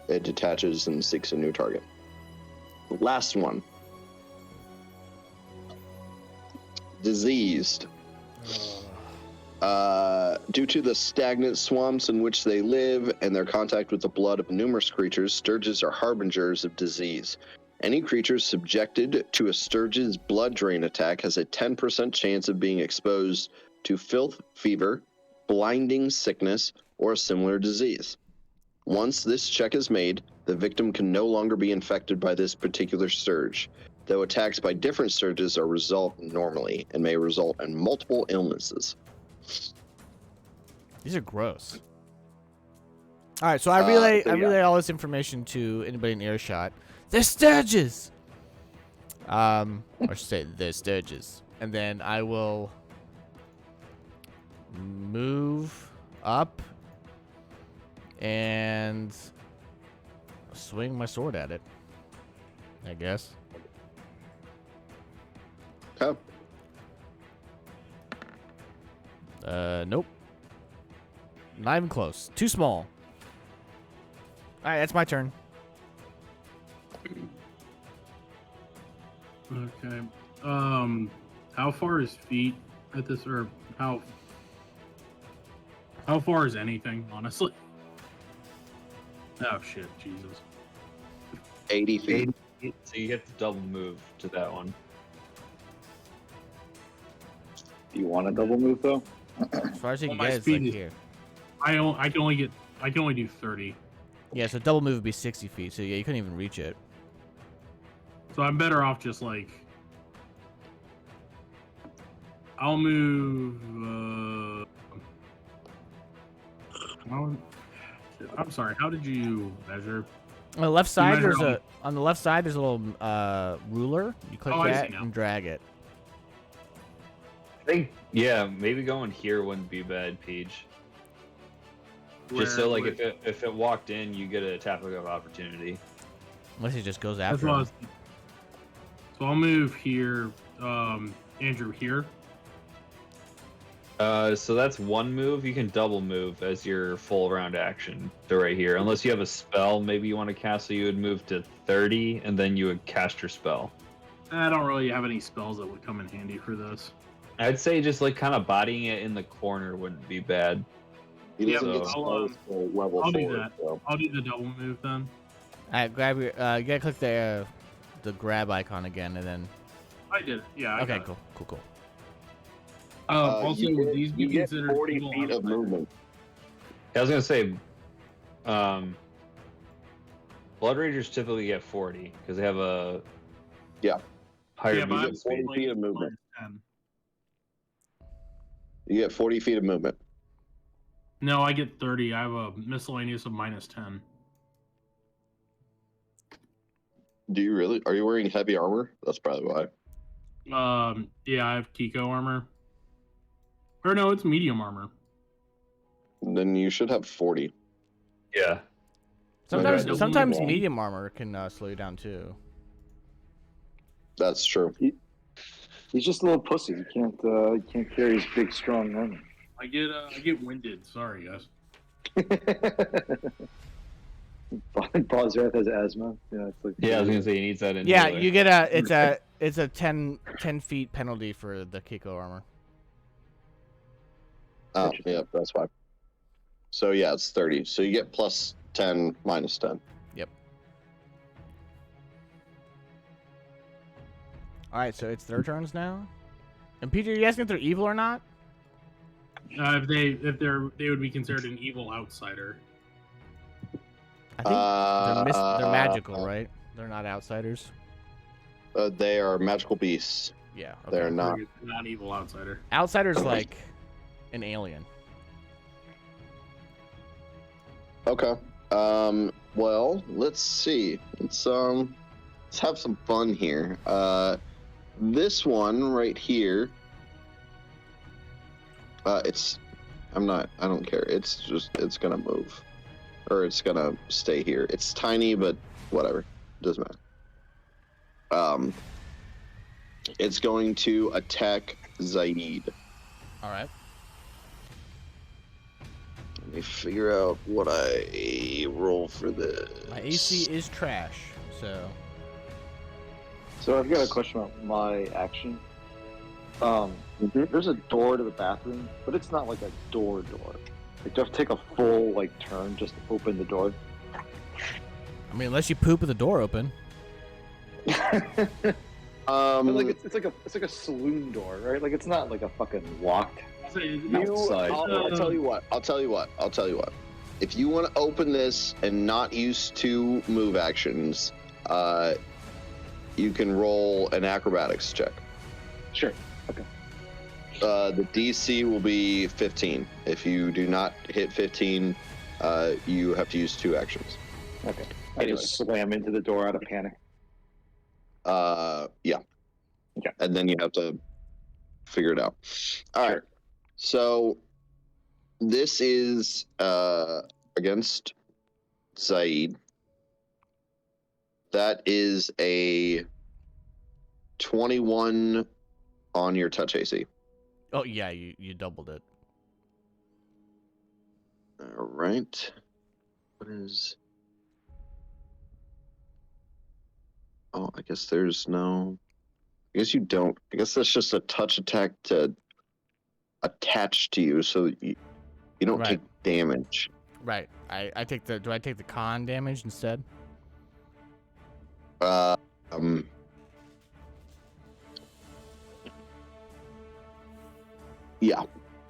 it detaches and seeks a new target. Last one. Diseased. Due to the stagnant swamps in which they live and their contact with the blood of numerous creatures, Sturges are harbingers of disease. Any creature subjected to a Sturge's blood drain attack has a 10% chance of being exposed to filth, fever, blinding sickness, or a similar disease. Once this check is made, the victim can no longer be infected by this particular Sturge, though attacks by different Sturges are resolved normally and may result in multiple illnesses. These are gross. All right, so I relay so yeah. I relay all this information to anybody in earshot. They're Sturges. Or I should say they're Sturges, and then I will move up and swing my sword at it, I guess. Okay. Nope. Not even close. Too small. Alright, that's my turn. Okay. How far is feet at this, or how far is anything, honestly? Oh shit, Jesus. 80 feet. So you get the double move to that one. Do you want a double move though? As far as you Well, can my get, it's speed like is- here. I can only do 30. Yeah, so double move would be 60 feet, so yeah, you couldn't even reach it. So I'm better off just like I'll move I'm sorry, how did you measure? On the left side, measure there's on the left side there's a little ruler. You click Oh, I that see now. and drag it. I think, yeah, maybe going here wouldn't be bad, Peach. Just so, like, if it walked in, you get a tap of opportunity. Unless it just goes That's after what I him. was, so I'll move here, Andrew here. So that's one move. You can double move as your full round action to right here. Unless you have a spell, maybe you want to cast, so you would move to 30, and then you would cast your spell. I don't really have any spells that would come in handy for this. I'd say just, like, kind of bodying it in the corner wouldn't be bad. He Yeah, doesn't get so- spells till level I'll do 4. that. So. I'll do the double move then. Alright, grab your you gotta click the grab icon again and then I did it. Yeah. I okay, got it. cool. Also, you would get, these be you get considered 40 evil feet of outsiders? movement. I was gonna say, Blood Ragers typically get 40 because they have a higher Yeah, but movement I'm speed. 40 feet of movement. -10. You get 40 feet of movement. No, I get 30. I have a miscellaneous of -10. Do you really? Are you wearing heavy armor? That's probably why. Yeah, I have Kiko armor. Or no, it's medium armor. Then you should have 40. Yeah. Sometimes Okay. sometimes Yeah. medium armor can slow you down too. That's true. He's just a little pussy. He can't carry his big strong armor. I get winded. Sorry, guys. Paul's Wrath has asthma. Yeah, it's like Yeah, I was gonna say he needs that in. Yeah, you get it's a 10 feet penalty for the Kiko armor. Oh, yeah, that's fine. So yeah, it's 30. So you get plus 10, minus 10. Alright, so it's their turns now. And Peter, are you asking if they're evil or not? If they would be considered an evil outsider. I think they're magical, right? They're not outsiders. They are magical beasts. Yeah. Okay. They're not. Not an evil outsider. Outsider's like an alien. Okay. Well, let's see. Let's have some fun here. This one right here. I don't care. It's gonna move, or it's gonna stay here. It's tiny, but whatever. Doesn't matter. It's going to attack Zaid. All right. Let me figure out what I roll for this. My AC is trash, so. So I've got a question about my action. There's a door to the bathroom, but it's not like a door. Like, do I have to take a full turn just to open the door? I mean, unless you poop with the door open. But like it's like a saloon door, right? Like it's not like a fucking locked outside. I'll tell you what. If you want to open this and not use 2 move actions, you can roll an acrobatics check. Sure. Okay. The DC will be 15. If you do not hit 15, you have to use 2 actions. Okay. I just slam into the door out of panic. Yeah. Okay. And then you have to figure it out. All right. So this is against Zaid. That is a 21 on your touch AC. Oh yeah, you doubled it. All right. What is? Oh, I guess there's no. I guess you don't. I guess that's just a touch attack to attach to you, so you don't Right. take damage. Right. I take the. Do I take the con damage instead? Yeah.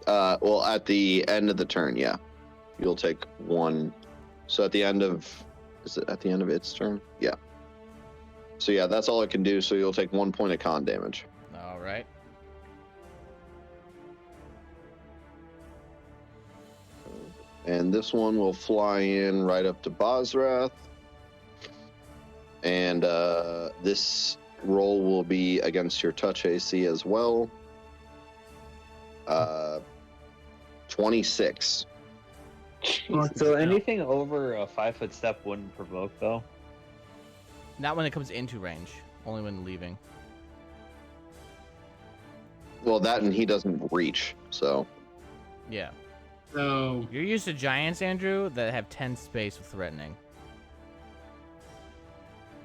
Well, at the end of the turn, yeah, you'll take 1. So at the end of, is it at the end of its turn? Yeah. So yeah, that's all it can do. So you'll take 1 point of con damage. All right. And this one will fly in right up to Bosrath. And this roll will be against your touch AC as well. 26. So anything over a 5-foot step wouldn't provoke, though. Not when it comes into range. Only when leaving. Well, that and he doesn't reach, so. Yeah. So You're used to giants, Andrew, that have 10 space with threatening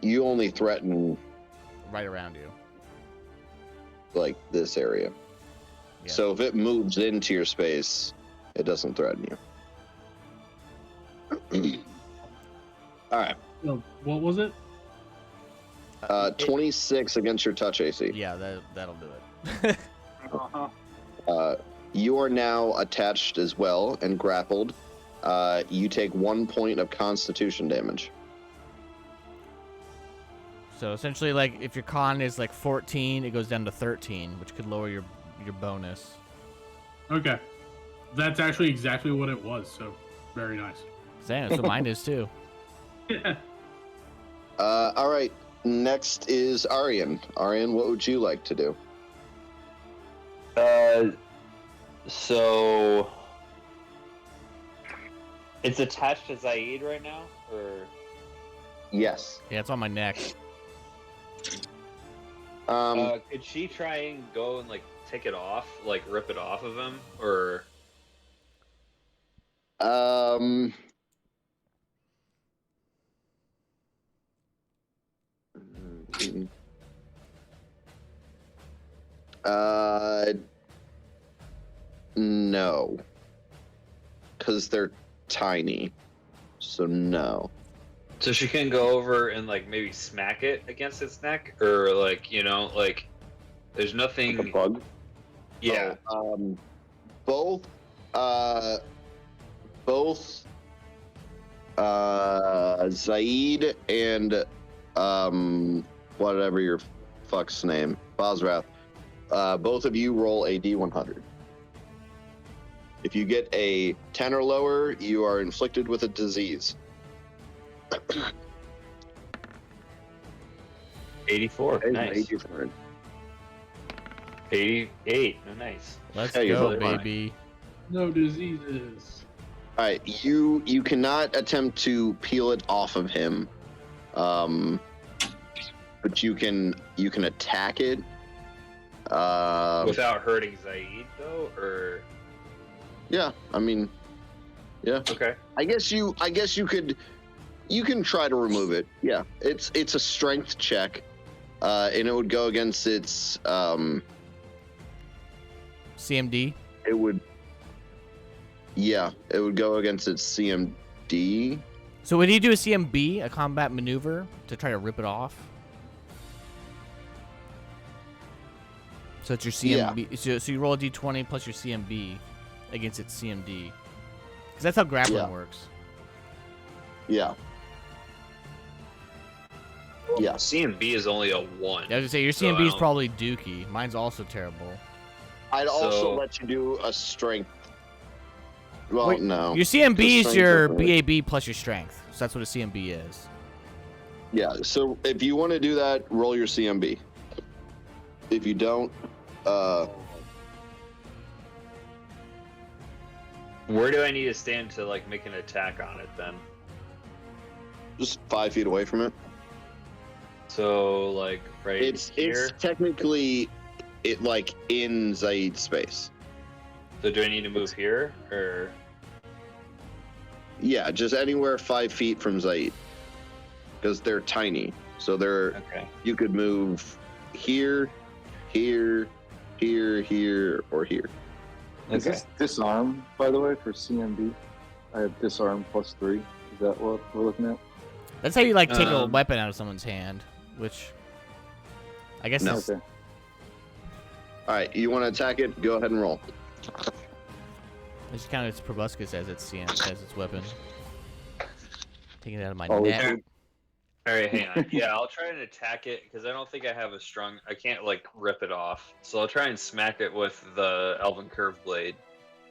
You only threaten, right around you. like, this area. Yeah. So if it moves into your space, it doesn't threaten you. All right. what was it? 26 against your touch AC. Yeah, that'll do it. You are now attached as well and grappled. You take 1 point of constitution damage. So essentially, like, if your con is like 14, it goes down to 13, which could lower your bonus. Okay, that's actually exactly what it was. So very nice. Same, so mine is too. All right. Next is Aryan. Aryan, what would you like to do? So it's attached to Zaid right now, or Yes. Yeah, it's on my neck. could she try and go and like take it off, like rip it off of him, or? No. Because they're tiny. So no. So she can go over and like maybe smack it against its neck, or like like there's nothing. Like a bug. Yeah. Both Zaid and whatever your fuck's name? Bosrath. Both of you roll a D100. If you get a 10 or lower, you are inflicted with a disease. 84. Okay, Nice. 84. 88. Oh, nice. Let's Hey, you're go, fine. baby. No diseases. All right, you cannot attempt to peel it off of him, but you can attack it. Without hurting Zaid, though, or Yeah, I mean, yeah. okay. I guess you could. You can try to remove it. Yeah, it's a strength check, and it would go against its. CMD. It would. Yeah, it would go against its CMD. So would you do a CMB, a combat maneuver, to try to rip it off? So it's your CMB. So you roll a D20 plus your CMB against its CMD. Because that's how grappling Yeah. works. Yeah. Yeah. CMB is only a 1. Yeah, I was gonna say your So I CMB is don't- probably dookie. Mine's also terrible. I'd also So- let you do a strength. Well, Wait, no. Your CMB is strength your doesn't work. BAB plus your strength. So that's what a CMB is. Yeah. So if you want to do that, roll your CMB. If you don't, Where do I need to stand to like make an attack on it then? just 5 feet away from it. So like right It's here. technically like in Zaid's space. So do I need to move here or? Yeah, just anywhere 5 feet from Zaid, because they're tiny. So Okay. you could move here, here, here, or here. Is Okay. this disarm, by the way, for CMB? I have disarm +3. Is that what we're looking at? That's how you like take a Um, weapon out of someone's hand, which I guess No. is Okay. All right, you want to attack it? Go ahead and roll. it's kind of its proboscis as its as its weapon. Taking it out of my Oh, neck. All right, hang on. Yeah, I'll try and attack it because I don't think I have a strong. I can't like rip it off. So I'll try and smack it with the Elven Curve Blade.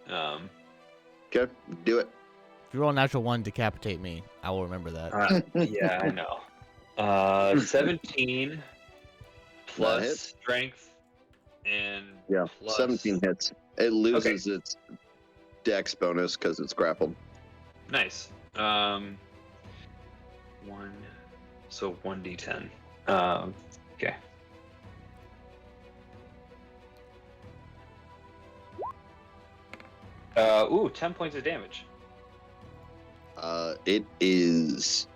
Okay, do it. If you roll a natural 1, decapitate me. I will remember that. Yeah, I know. 17 plus hits. strength and Yeah, plus 17 hits. It loses its dex bonus because it's grappled. Nice. 1. So 1d10. Okay. Ooh, 10 points of damage. It is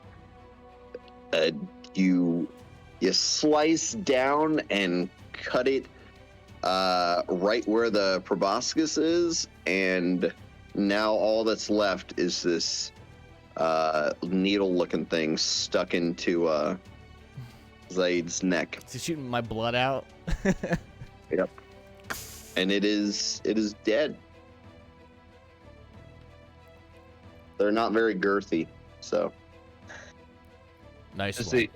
you slice down and cut it right where the proboscis is, and now all that's left is this needle-looking thing stuck into Zaid's neck, Is it shooting my blood out? and it is dead. They're not very girthy, so Nice one. See.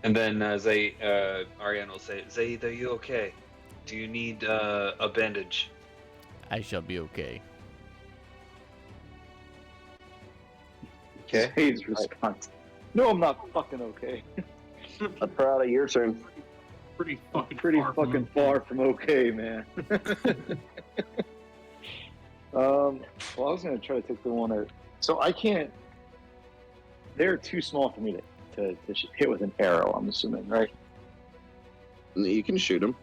And then Ariane will say, Zaid, are you okay? Do you need a bandage? I shall be okay. Okay. Zaid's response. No, I'm not fucking okay. I'm proud of your turn. Pretty fucking Pretty far from fucking okay. far from okay, man. Well, I was gonna try to take the one that. So I can't. They're too small for me to hit with an arrow. I'm assuming, right? You can shoot him.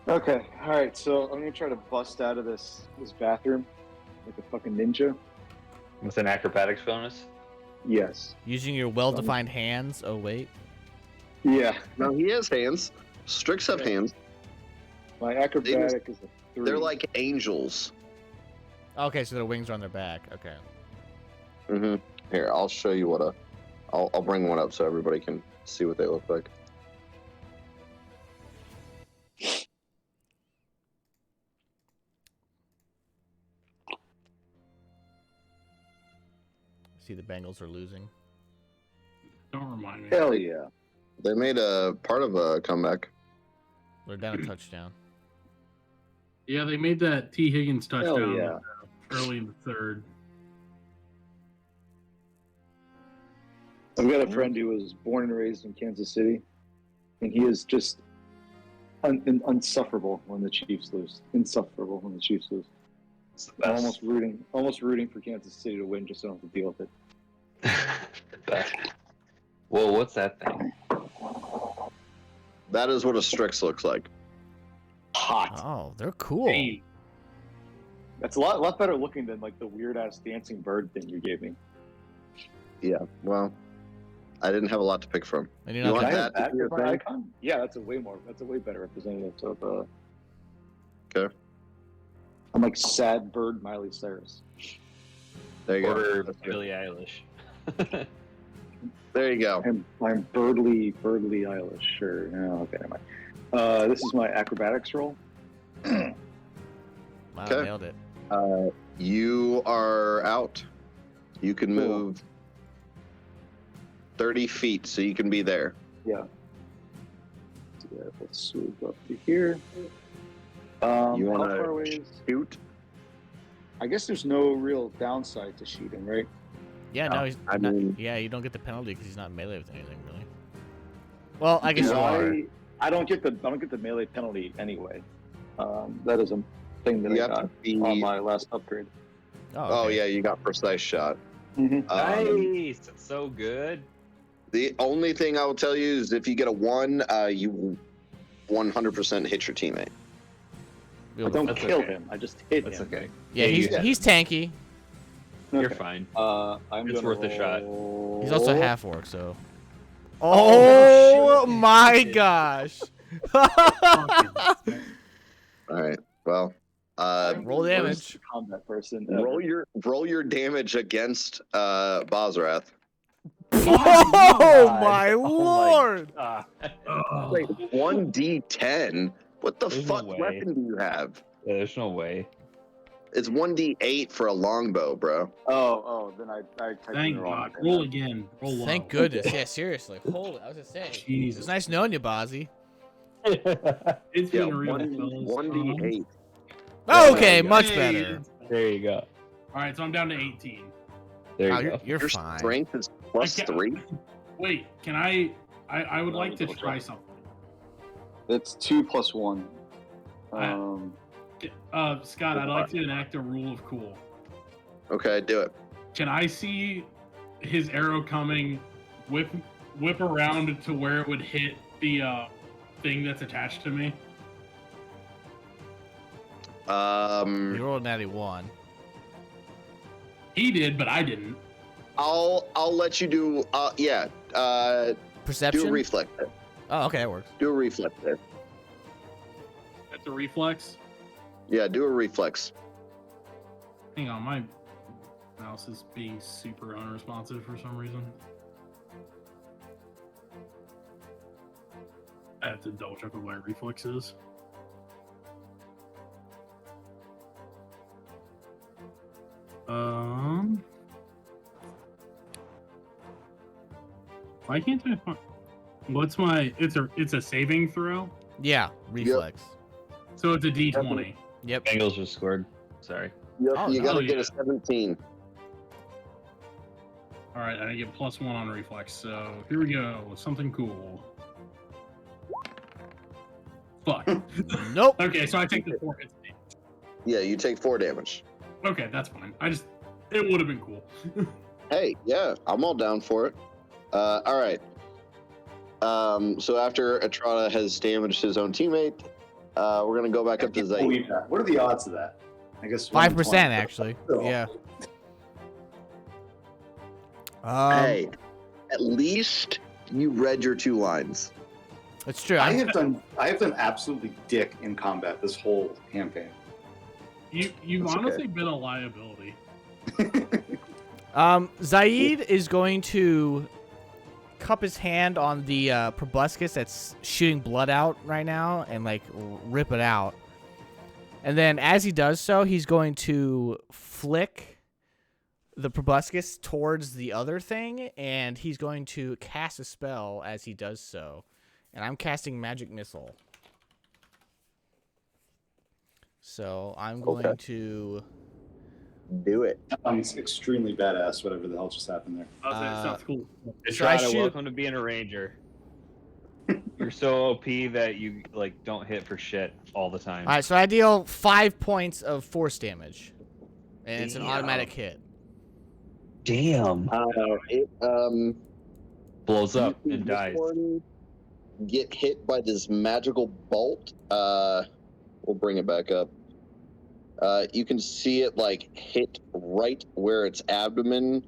Okay. All right. So I'm gonna try to bust out of this bathroom like a fucking ninja. With an acrobatics bonus? Yes. Using your well-defined hands. Oh wait. Yeah. No, he has hands. Strix have hands. My acrobatic is a 3. They're like angels. Okay, so their wings are on their back. Okay. Mm-hmm. Here, I'll show you what I'll bring one up so everybody can see what they look like. See, the Bengals are losing. Don't remind me. Hell yeah. They made a part of a comeback. They're down a touchdown. Yeah, they made that T. Higgins touchdown yeah. early in the third. I've got a friend who was born and raised in Kansas City, and he is just unsufferable when the Chiefs lose. Insufferable when the Chiefs lose. It's the I'm best. almost rooting for Kansas City to win, just so I don't have to deal with it. The best. Well, what's that thing? That is what a Strix looks like. Hot. Oh, they're cool. Hey, That's a lot better looking than like the weird ass dancing bird thing you gave me. Yeah. Well, I didn't have a lot to pick from. And you You know, want Can I that have to that be your as my thing? icon? Yeah, that's a way better representative of Okay. I'm like sad bird Miley Cyrus. There you go. Order That's good. Billie Eilish. There you go. I'm birdly Eilish. Sure. No, okay, never mind. This is my acrobatics roll. wow, Okay. nailed it. You are out. You can Cool. move 30 feet, so you can be there. Yeah. So yeah, let's swoop up to here. You How wanna- far away is? Shoot. I guess there's no real downside to shooting, right? Yeah, no, he's I not, mean- yeah, you don't get the penalty because he's not melee with anything, really. Well, I guess you No, are. I don't get the melee penalty anyway. That is a thing that You I have to got be. on my last upgrade. Oh, okay. yeah, you got precise shot. Mm-hmm. Nice. That's so good. The only thing I will tell you is if you get a 1, you will 100% hit your teammate. I don't That's kill okay. him. I just hit That's him. okay. Yeah, Yeah, he's tanky. You're Okay. fine. I'm It's gonna worth a shot. roll- He's also half orc, so. Oh, Oh shit. my gosh! All right. Well, Roll Worst damage. combat person. roll your damage against Bozrath. Oh my lord! Ah. Like 1d10. What the There's no fuck way. weapon do you have? Yeah, there's no way. It's 1d8 for a longbow, bro. Then I typed thank in the wrong God. thing. Roll again. Roll low. Thank goodness. Yeah, seriously. Holy, I was gonna say. Jesus. It's nice knowing you, Bozzy. It's Yeah, been real, fellas. 1d8. Okay, you go. much Hey, better. There you go. All right, so I'm down to 18. There Wow, you go. you're Your fine. strength is plus Okay. 3. Wait, can I would Oh, like to double try check. something. It's 2 plus 1. Scott, I'd like to enact a rule of cool. Okay, do it. Can I see his arrow coming, whip around to where it would hit the thing that's attached to me? You rolled a natty 1. He did, but I didn't. I'll let you do. Do Perception? a reflex. Oh, okay, that works. Do a reflex there. That's a reflex. Yeah, do a reflex. Hang on, my mouse is being super unresponsive for some reason. I have to double check what my reflex is. Why can't I find? What's my? It's a saving throw, Yeah, reflex. so it's a D20. Yep. Bengals just scored. Sorry. Yep, Oh, you no. gotta get Yeah. a 17. All right, I get +1 on reflex. So here we go. Something cool. Fuck. Nope. Okay, so I take the 4 hits. Yeah, you take 4 damage. Okay, that's fine. It would have been cool. Hey, yeah, I'm all down for it. All right. So after Atrada has damaged his own teammate, we're gonna go back up to Zaid. Believe that. What are the odds of that? I guess 5% 1 in 20. actually. Still. Yeah. Hey, at least you read your 2 lines. It's true. I have done absolutely dick in combat this whole campaign. You've That's honestly okay. been a liability. Zaid is going to cup his hand on the proboscis that's shooting blood out right now and like rip it out. And then as he does so, he's going to flick the proboscis towards the other thing, and he's going to cast a spell as he does so. And I'm casting Magic Missile. So I'm going to Do it. Sounds extremely badass, whatever the hell just happened there. Sounds cool. So I Estrada, shoot- welcome to being a ranger. You're so OP that you like don't hit for shit all the time. All right, so I deal 5 points of force damage, and it's an Damn. automatic hit. Damn. It Blows you up see and this dies. one get hit by this magical bolt. We'll bring it back up. You can see it like hit right where its abdomen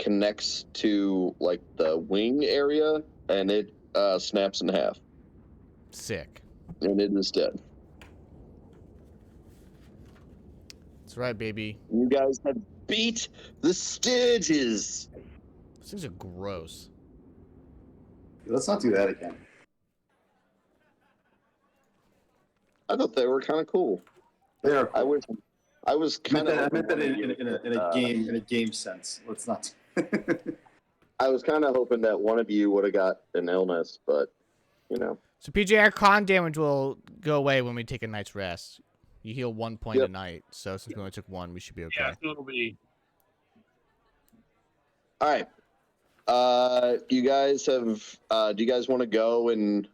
connects to like the wing area, and it snaps in half, Sick. and it is dead. That's right, baby. You guys have beat the Sturges. These things are gross. Let's not do that again. I thought they were kind of cool. They are. I Cool. was I kind of. meant that in a game sense. Let's not. I was kind of hoping that one of you would have got an illness, but you know. So PJ, our con damage will go away when we take a night's rest. You heal 1 point Yep. a night, so since we only took 1, we should be okay. Yeah, so it'll be. All right. You guys have. Do you guys want to go and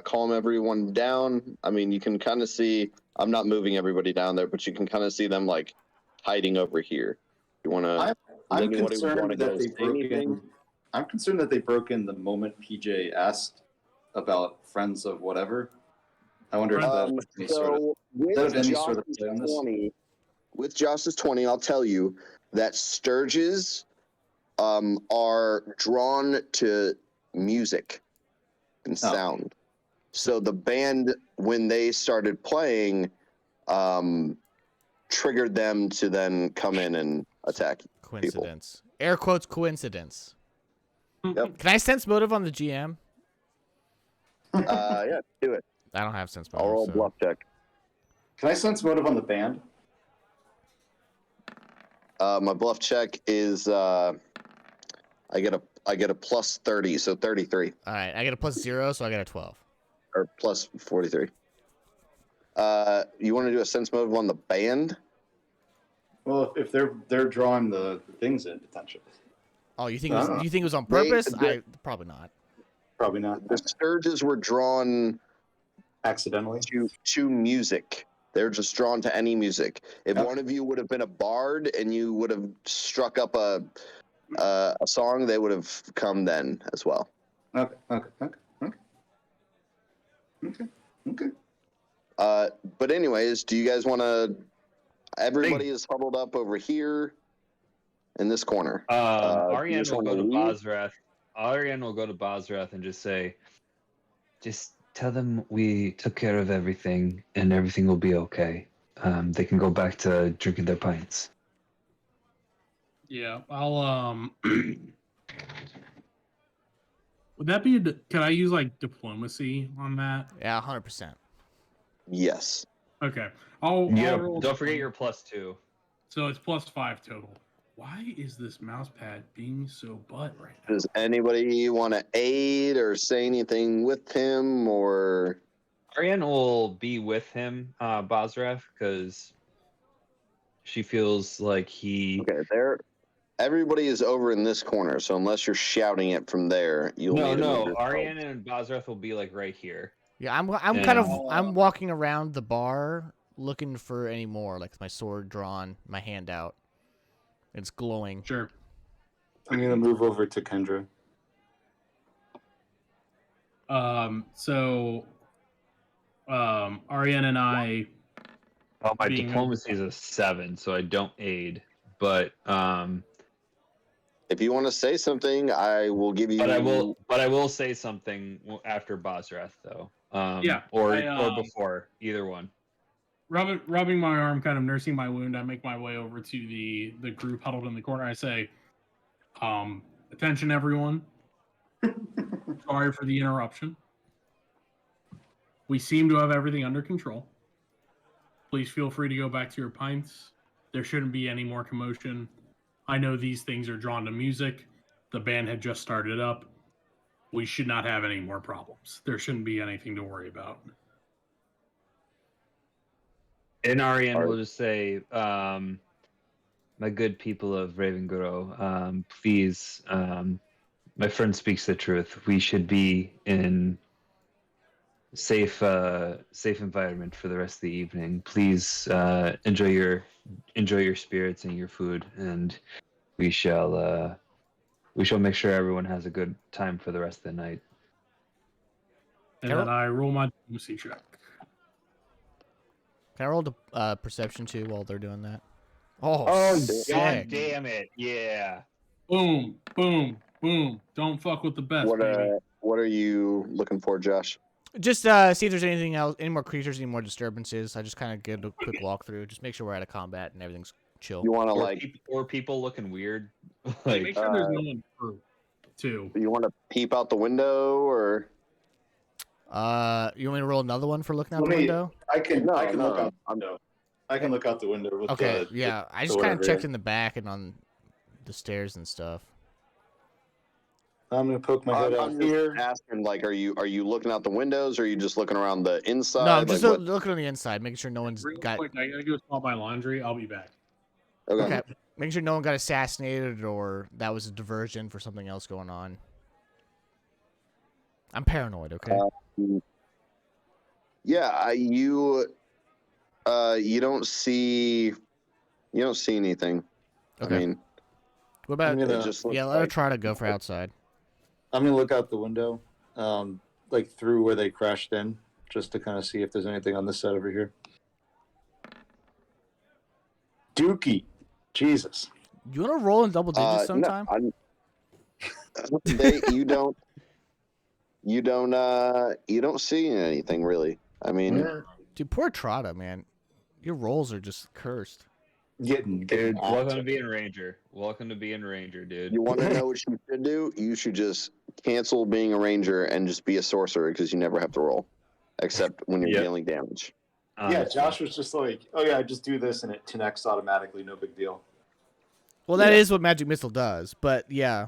calm everyone down? I mean, you can kind of see. I'm not moving everybody down there, but you can kind of see them like hiding over here. You want to? I'm concerned that they broke in. I'm concerned that they broke in the moment PJ asked about friends of whatever. I wonder if that was any sort of. with any sort of Josh's play on this? 20, with Josh's 20, I'll tell you that Sturges are drawn to music and sound. So the band, when they started playing, triggered them to then come in and attack. Coincidence. Air quotes coincidence. Yep. Can I sense motive on the GM? Yeah, do it. I don't have sense I'll motive. roll so- bluff check. Can I sense motive on the band? My bluff check is I get a plus 30, so 33 All right, I get a +0, so I got a 12. or plus 43. You want to do a sense motive on the band? Well, if they're drawing the things in potentially, Oh, you think it was on They- purpose? they- Probably not. probably not The Sturges were drawn accidentally. to music. They're just drawn to any music. If Okay. one of you would have been a bard and you would have struck up a song, they would have come then as well. Okay. But anyways, do you guys want to? Everybody is huddled up over here in this corner. do you Ariane just will wanna go to leave? Bozrath. Ariane will go to Bozrath and just say, Just tell them we took care of everything and everything will be okay. They can go back to drinking their pints. Yeah, I'll Would that be? Can I use like diplomacy on that? Yeah, 100%. Yes. Okay. I'll roll don't forget your +2. So it's +5 total. Why is this mouse pad being so butt right now? Does anybody want to aid or say anything with him or? Ariane will be with him, Bozrath, because she feels like he. Okay, there. Everybody is over in this corner, so unless you're shouting it from there, you'll need to move yourself. Ariane and Bozrath will be like right here. Yeah, I'm walking around the bar looking for any more, like my sword drawn, my hand out. It's glowing. Sure. I'm gonna move over to Kendra. Ariane and I. Oh, my Being diplomacy is a 7, so I don't aid. But If you want to say something, I will give you. But I will say something after Bozrath though. Or before, either one. Rubbing my arm, kind of nursing my wound, I make my way over to the group huddled in the corner. I say, attention everyone. Sorry for the interruption. We seem to have everything under control. Please feel free to go back to your pints. There shouldn't be any more commotion. I know these things are drawn to music. The band had just started up. We should not have any more problems. There shouldn't be anything to worry about. In Aryan, we'll just say, my good people of Ravengro, please, my friend speaks the truth. We should be in safe environment for the rest of the evening. Please enjoy your spirits and your food, and we shall make sure everyone has a good time for the rest of the night. And then I roll my diplomacy check. Can I roll the perception too while they're doing that? Oh, God sick. damn it! Yeah. Boom, boom, boom. Don't fuck with the best, baby. What are you looking for, Josh? Just see if there's anything else, any more creatures, any more disturbances. I just kind of get a quick walkthrough. Just make sure we're out of combat and everything's chill. You want to or people looking weird? Make sure there's no one hurt, too. You want to peep out the window, or? You want me to roll another one for looking out the window? I can look out the window. I can look out the window with yeah. I just kind of checked in the back and on the stairs and stuff. I'm gonna poke my head out here. Asking, like, are you looking out the windows, or are you just looking around the inside? No, I'm just looking on the inside, making sure no one's got. Quick, I gotta go smell my laundry. I'll be back. Okay. Making sure no one got assassinated or that was a diversion for something else going on. I'm paranoid. Okay. Yeah, you don't see anything. Okay. I mean, what about let her try to go for outside. I'm gonna look out the window, like through where they crashed in, just to kind of see if there's anything on this side over here. Dookie, Jesus! You want to roll in double digits sometime? You don't see anything really. I mean, dude, poor Trotta, man. Your rolls are just cursed. Dude, welcome to being Ranger. Welcome to being Ranger, dude. You want to know what you should do? You should just cancel being a Ranger and just be a sorcerer, because you never have to roll, except when you're dealing damage. Yeah, Josh was just like, oh yeah, just do this and it 10x automatically, no big deal. Well, that is what Magic Missile does, but yeah.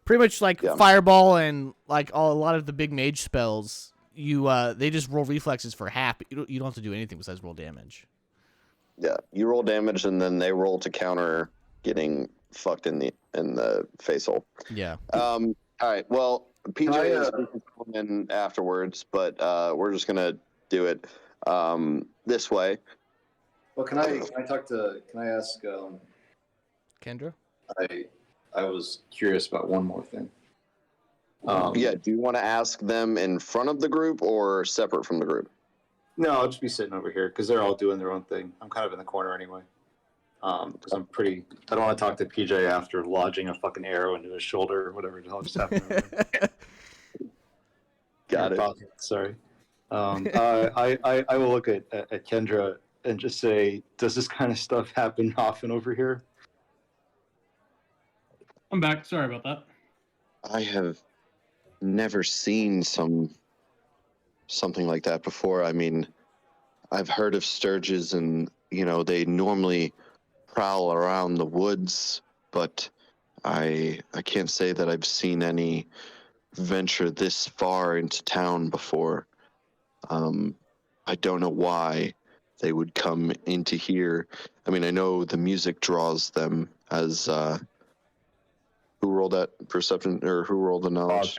Pretty much like Fireball and like a lot of the big mage spells, they just roll reflexes for half. You don't have to do anything besides roll damage. Yeah, you roll damage and then they roll to counter getting fucked in the face hole. Yeah. All right. Well, PJ is coming in afterwards, but we're just gonna do it this way. Well, can I ask Kendra? I was curious about one more thing. Do you want to ask them in front of the group or separate from the group? No, I'll just be sitting over here because they're all doing their own thing. I'm kind of in the corner anyway. Because I don't want to talk to PJ after lodging a fucking arrow into his shoulder or whatever the hell just happened. Got it. Sorry. I will look at Kendra and just say, does this kind of stuff happen often over here? I'm back. Sorry about that. I have never seen something like that before. I mean, I've heard of sturges, and they normally prowl around the woods, but I can't say that I've seen any venture this far into town before. I don't know why they would come into here. I mean, I know the music draws them, as who rolled that perception, or who rolled the knowledge?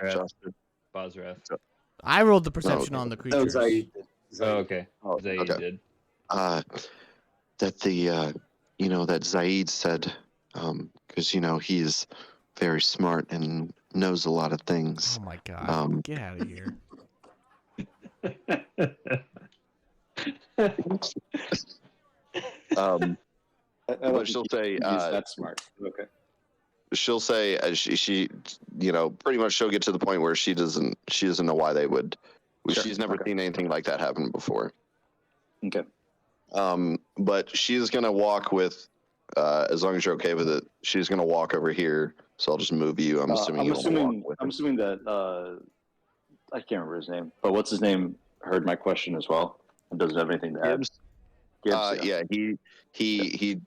Bozrath. I rolled the perception on the creatures. Zaid. Okay. Zaid okay. did. That that Zaid said, because he's very smart and knows a lot of things. Oh my god! Get out of here. But she'll say, that's smart. Okay. She'll say, she pretty much she'll get to the point where she doesn't know why they would. Sure. She's never seen anything like that happen before. Okay. But she's gonna walk with, as long as you're okay with it, she's gonna walk over here. So I'll just move you. I'm assuming that I can't remember his name, but what's his name heard my question as well and doesn't have anything to add. Gibbs? Yeah, he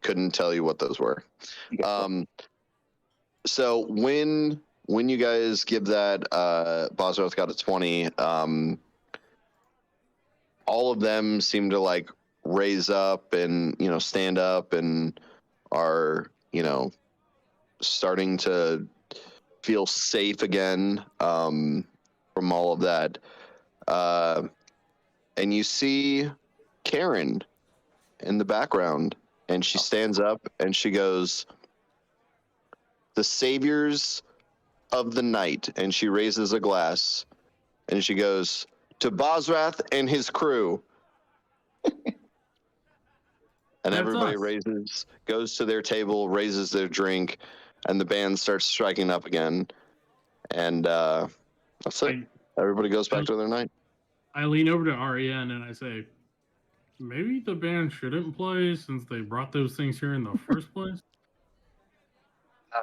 couldn't tell you what those were. Okay, cool. So when you guys give that, Bosworth got a 20. All of them seem to like raise up and stand up and are starting to feel safe again from all of that. And you see Karen in the background, and she stands up and she goes, "The saviors of the night," and she raises a glass and she goes, "To Bosrath and his crew." And That's everybody us. goes to their table, raises their drink, and the band starts striking up again. And that's it. Everybody goes back to their night. I lean over to Ariane and I say, maybe the band shouldn't play since they brought those things here in the first place.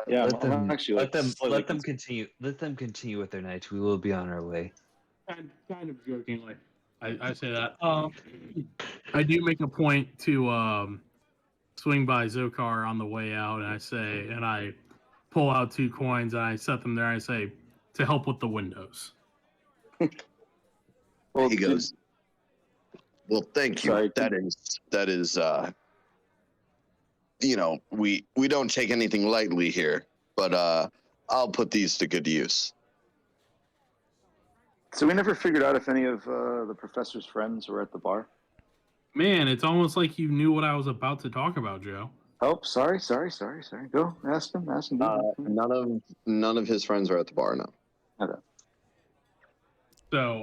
Yeah, let I'm them actually, let like, them slightly let them continue. Let them continue with their night. We will be on our way. Kind of jokingly, I say that. I do make a point to swing by Zokar on the way out, and I pull out 2 coins and I set them there. I say, to help with the windows. Well, He goes, "Well, thank you. Sorry. That is we don't take anything lightly here, but I'll put these to good use." So we never figured out if any of the professor's friends were at the bar. Man, it's almost like you knew what I was about to talk about, Joe. Oh, sorry. Go, ask him. None of his friends are at the bar now. Okay. So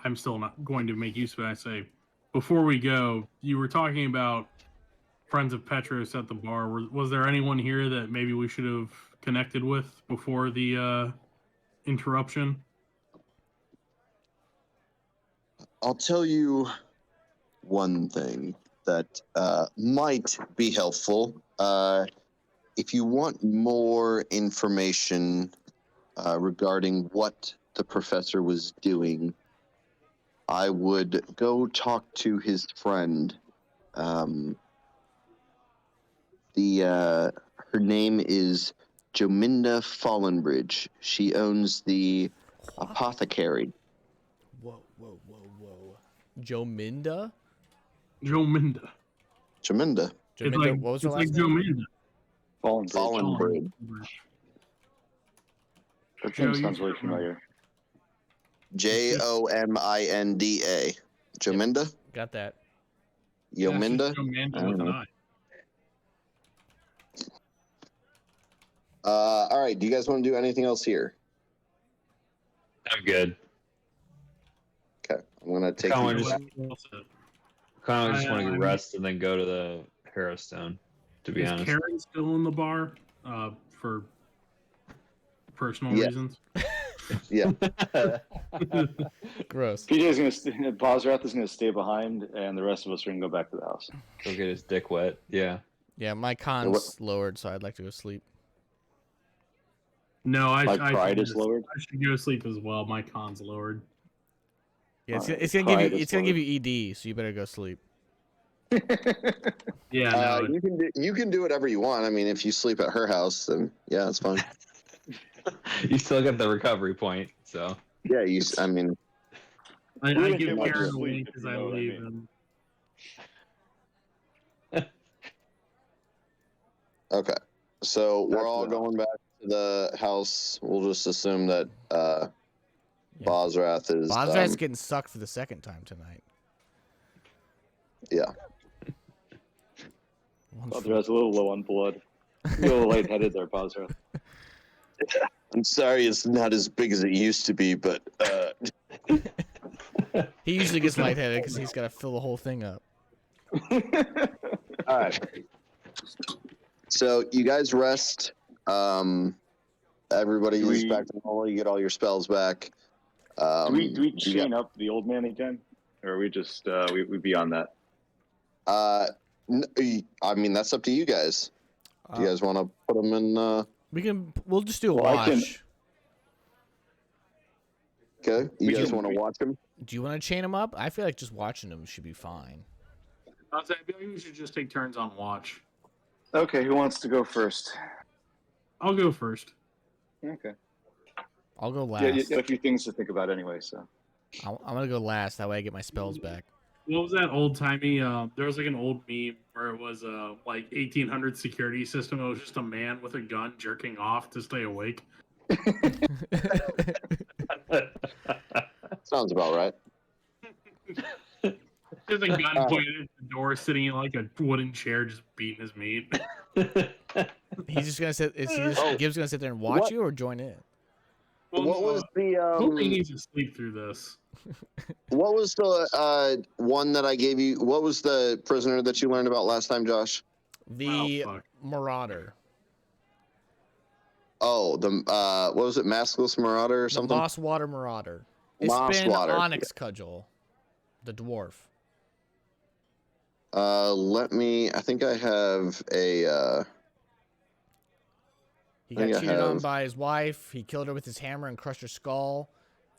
I'm still not going to make use of it. I say, before we go, you were talking about friends of Petros at the bar. Was there anyone here that maybe we should have connected with before the interruption? I'll tell you one thing that might be helpful. If you want more information regarding what the professor was doing, I would go talk to his friend. Her name is Jominda Fallenbridge. She owns the apothecary. Whoa. Jominda? Jominda. Jominda Jominda, what was her last name? Jominda. Fallenbridge. That Joe, name you sounds really should familiar. Jominda. Jominda? Got that. Yominda? Jominda with an I. All right. Do you guys want to do anything else here? I'm good. Okay. I'm going to take Colin, you just- back. Kind of just want I to mean- rest and then go to the Hero Stone, to be Is honest. Karen still in the bar for personal Yeah. reasons? Yeah. Gross. Bosrath is gonna stay behind, and the rest of us are gonna go back to the house. Go get his dick wet. Yeah. Yeah, my con's lowered, so I'd like to go sleep. No, My pride should is lowered. I should go sleep as well. My con's lowered. Yeah, Alright, it's gonna pride give is you ED, so you better go sleep. Yeah, no. You can do whatever you want. I mean, if you sleep at her house, then yeah, it's fine. You still got the recovery point, so. Yeah, I mean, I wouldn't give get much Karen a sleep wink if as you I know what I leave. mean. okay. So Back we're to all the going back to the house. We'll just assume that Yeah. Bosrath is. Bosrath's getting sucked for the second time tonight. Yeah. Bosrath's a little low on blood. A little lightheaded there, Bosrath. I'm sorry, it's not as big as it used to be, but He usually gets lightheaded because he's got to fill the whole thing up. all right. So you guys rest. Everybody is back to normal. You get all your spells back. Do we you chain up the old man again, or are we just we beyond that? I mean, that's up to you guys. Do you guys want to put them in? We'll just do a Well, I can- wash. Okay. You guys want to watch them? Do you want to chain him up? I feel like just watching him should be fine. I feel like we should just take turns on watch. Okay, who wants to go first? I'll go first. Okay. I'll go last. Yeah, you got a few things to think about anyway, so. I'm gonna go last. That way I get my spells back. What was that old timey? There was like an old meme where it was like 1800 security system. It was just a man with a gun jerking off to stay awake. Sounds about right. There's a gun pointed at the door, sitting in like a wooden chair, just beating his meat. He's just gonna sit. Gibbs gonna sit there and watch you or join in? Well, What was He the needs to sleep through this. what was the one that I gave you? What was the prisoner that you learned about last time, Josh? The Oh, fuck. Marauder. Oh, the what was it, Maskless Marauder or The something? Moss Water Marauder. It's Moss been Water, Onyx Cudgel, the dwarf. Let me. I think I have a. He I think got I cheated on have- by his wife. He killed her with his hammer and crushed her skull.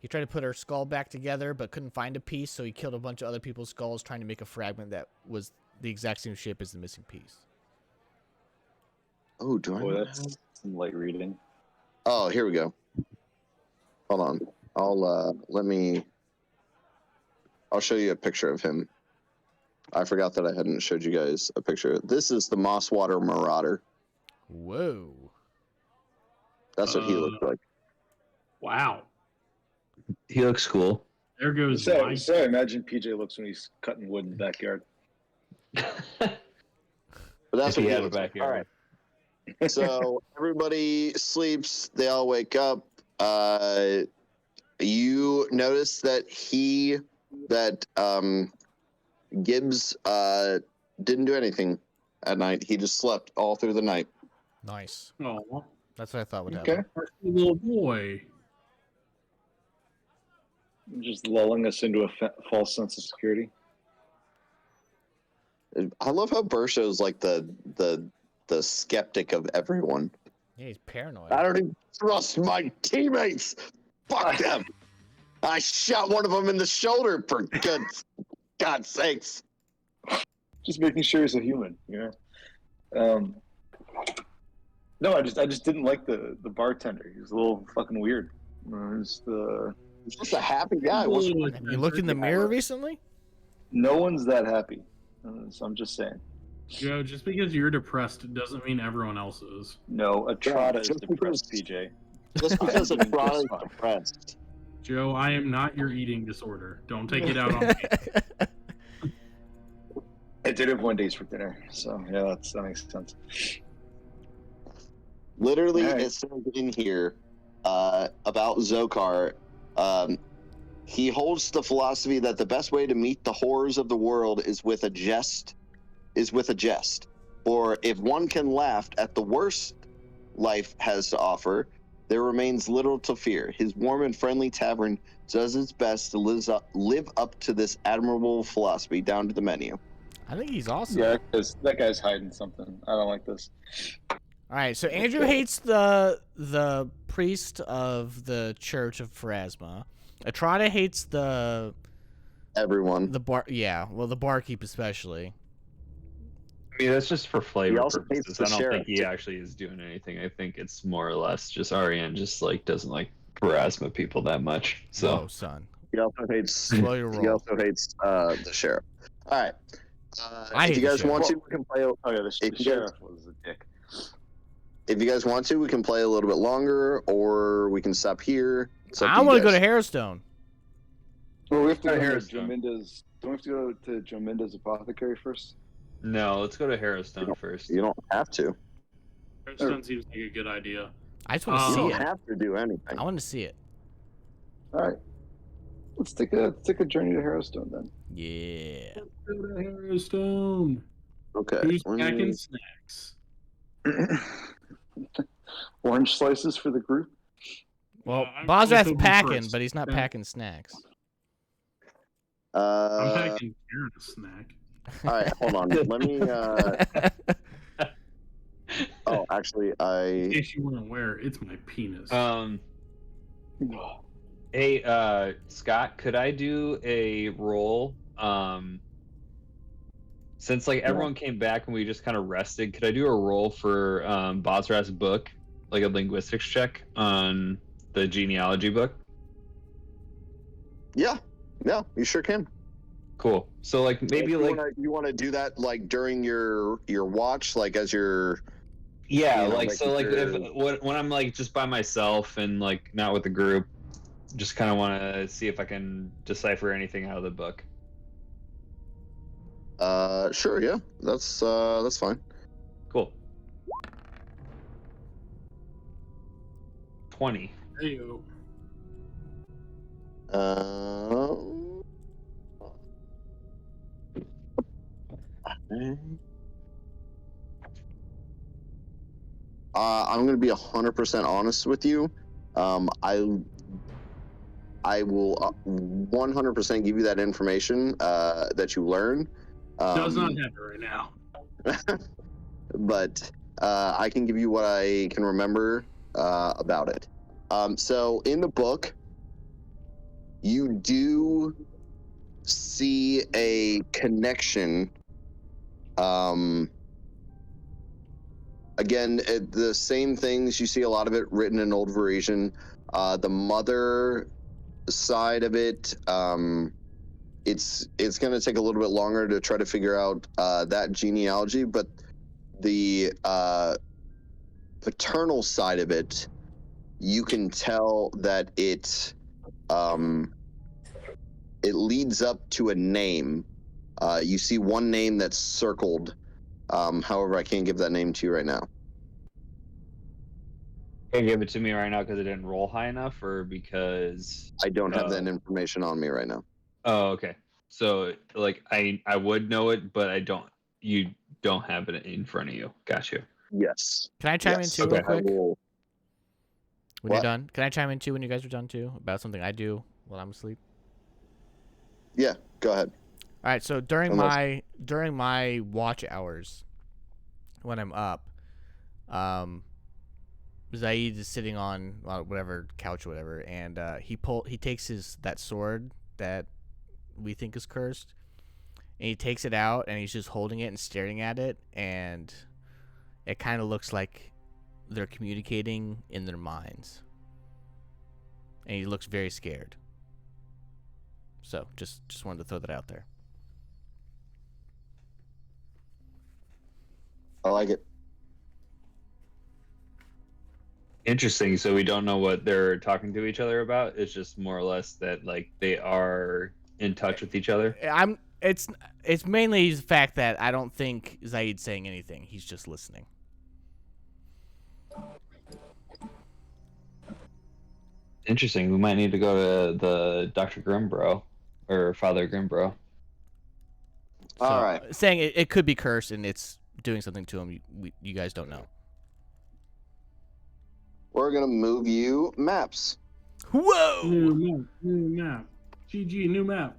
He tried to put her skull back together, but couldn't find a piece, so he killed a bunch of other people's skulls trying to make a fragment that was the exact same shape as the missing piece. Oh, do I? Boy, not that's have- some light reading. Oh, here we go. Hold on. I'll I'll show you a picture of him. I forgot that I hadn't showed you guys a picture. This is the Mosswater Marauder. Whoa. That's what he looked like. Wow. He looks cool. There goes So, my... so imagine PJ looks when he's cutting wood in the backyard. But that's If what he he had a looks like. backyard. All right. So everybody sleeps. They all wake up. You notice that Gibbs didn't do anything at night. He just slept all through the night. Nice. Oh, That's what I thought would Okay. happen. little boy. Just lulling us into a false sense of security. I love how Bersho's like the skeptic of everyone. Yeah, he's paranoid. I don't even trust my teammates. Fuck them. I shot one of them in the shoulder for God's sakes. Just making sure he's a human, you know. No, I just didn't like the bartender. He was a little fucking weird. He's Just a happy guy. Have you looked in the mirror recently? no one's that happy. So I'm just saying. Joe, just because you're depressed doesn't mean everyone else is. No, Atrada is just depressed, because- PJ. Just because I'm doing Atrada just is fine. depressed. Joe, I am not your eating disorder. Don't take it out on me. I did have Wendy's for dinner, so yeah, that makes sense. Literally, All right. it says in here about Zokar. He holds the philosophy that the best way to meet the horrors of the world is with a jest. Or if one can laugh at the worst life has to offer, there remains little to fear. His warm and friendly tavern does its best to live up to this admirable philosophy down to the menu. I think he's awesome. Yeah, that guy's hiding something. I don't like this. All right, so Andrew hates the priest of the Church of Pharasma. Atrada hates the Everyone. the barkeep especially. I mean, that's just for flavor also hates purposes. the I don't sheriff, think he too. actually is doing anything. I think it's more or less just Ariane just like doesn't like Pharasma people that much. So Oh, son. He also hates. Slow your He roll. also hates the sheriff. All right. I If hate you the guys sheriff. want to, we can play. Oh yeah, the If you guys- sheriff was a dick. If you guys want to, we can play a little bit longer, or we can stop here. It's up I you want to go guys. to Harrowstone. Well, we have to go to Harrowstone. Jominda's. Don't we have to go to Jominda's apothecary first? no, let's go to Harrowstone first. You don't have to. Hearthstone seems like a good idea. I just want to You see don't it. have to do anything. I want to see it. All right. Let's take a journey to Harrowstone then. Yeah. Go to Harrowstone. Okay. Who's let me- packing snacks? Orange slices for the group. Well, I'm Bozrath's hoping packing, first. but he's not Okay. packing snacks. I'm packing Karen a snack. All right, hold on. Let me. Oh, actually, In I. case you weren't aware, it's my penis. Hey, Scott, could I do a roll Since like everyone came back and we just kind of rested, could I do a roll for Bozrat's book, like a linguistics check on the genealogy book? Yeah, you sure can. Cool. So like maybe If like you want to do that like during your watch, like as you're yeah, you know, like so like making if sure- when I'm like just by myself and like not with the group, just kind of want to see if I can decipher anything out of the book. Sure, yeah, that's fine. Cool. 20. There you Um, I'm gonna be 100% honest with you. I will 100% give you that information that you learn. does not have it right now. But I can give you what I can remember about it. So in the book, you do see a connection. Again, the same things. You see a lot of it written in Old Varisian. The mother side of it, it's going to take a little bit longer to try to figure out that genealogy, but the paternal side of it, you can tell that it leads up to a name. You see one name that's circled. However, I can't give that name to you right now. Can you give it to me right now because it didn't roll high enough, or because I don't have that information on me right now. Oh, okay. So like I would know it, but I don't. You don't have it in front of you. Got you. Yes. Can I chime in too real quick? When What? you're done, can I chime in too when you guys are done too about something I do while I'm asleep? Yeah, go ahead. All right. So during my watch hours, when I'm up, Zaid is sitting on whatever couch or whatever, and he takes that sword that we think is cursed, and he takes it out and he's just holding it and staring at it, and it kind of looks like they're communicating in their minds, and he looks very scared. So just wanted to throw that out there. I like it. Interesting. So we don't know what they're talking to each other about. It's just more or less that like they are in touch with each other. It's mainly the fact that I don't think Zaid's saying anything. He's just listening. Interesting. We might need to go to the Dr. Grimbro or Father Grimbro. So, All right. Saying it could be cursed and it's doing something to him. You guys don't know. We're going to move you maps. Whoa! New map. GG, new map.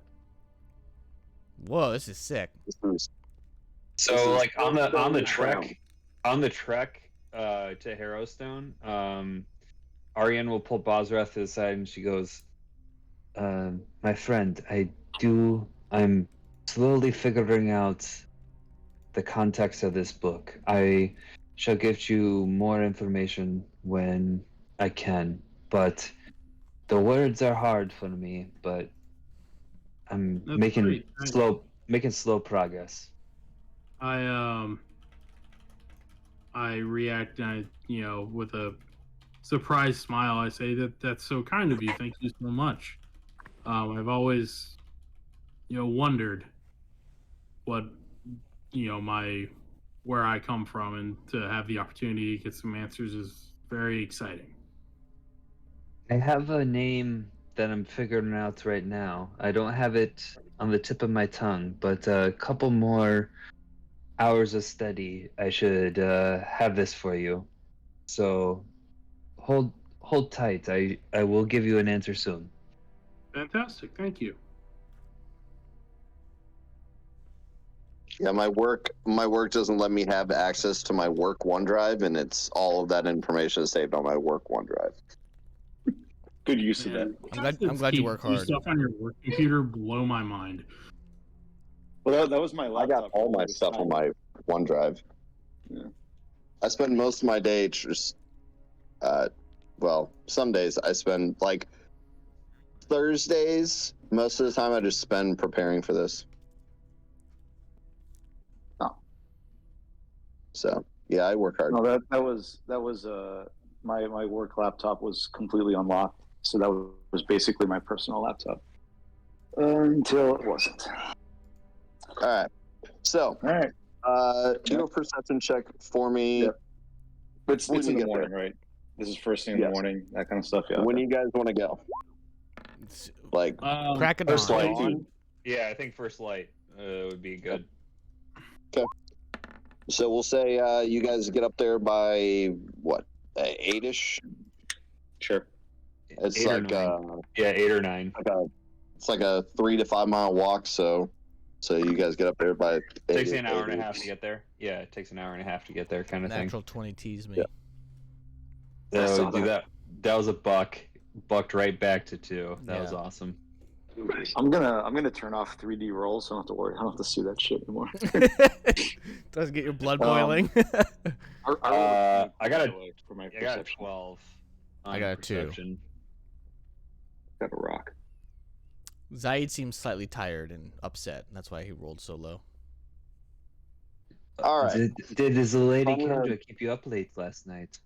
Whoa, this is sick. So like on the Brown. trek to Harrowstone, Ariane will pull Bozrath to the side and she goes, my friend, I'm slowly figuring out the context of this book. I shall give you more information when I can, but the words are hard for me, but I'm That's making great. slow progress. I react, with a surprised smile. I say that's so kind of you. Thank you so much. I've always, wondered what, where I come from, and to have the opportunity to get some answers is very exciting. I have a name that I'm figuring out right now. I don't have it on the tip of my tongue, but a couple more hours of study, I should have this for you. So hold tight. I will give you an answer soon. Fantastic. Thank you. Yeah, my work doesn't let me have access to my work OneDrive, and it's all of that information is saved on my work OneDrive. Good use of that. I'm glad you work hard. Stuff on your work computer blow my mind. Well, that was my I laptop. got all for my this stuff time. on my OneDrive. Yeah. I spend most of my day just, well, some days I spend like Thursdays. Most of the time, I just spend preparing for this. Oh. So yeah, I work hard. No, that was my work laptop was completely unlocked, so that was basically my personal laptop until it wasn't. All right. So, All right. do Yep. a perception check for me. Yep. It's When in you the get morning, there. right? This is first thing in the Yes. morning, that kind of stuff. Yeah. When okay. you guys want to go, like Crack of First dawn. light. dawn? Yeah, I think first light would be good. So we'll say you guys get up there by what, 8ish? Sure. It's 8 or like 9. Yeah, 8 or 9. it's like a 3 to 5 mile walk. So you guys get up there by 8. Takes an hour and a half to get there. Yeah, it takes an hour and a half to get there, kind of thing. Natural 20 tease me. Yeah. That I saw would do that. That was a buck. Bucked right back to 2. That was Yeah. awesome. I'm gonna turn off 3D rolls, so I don't have to worry. I don't have to see that shit anymore. Doesn't get your blood boiling. I got a for my I got a perception. 12. I got a 2. perception. Got a rock. Zaid seems slightly tired and upset. That's why he rolled so low. All right. Did his lady I'm gonna- Kendra keep you up late last night?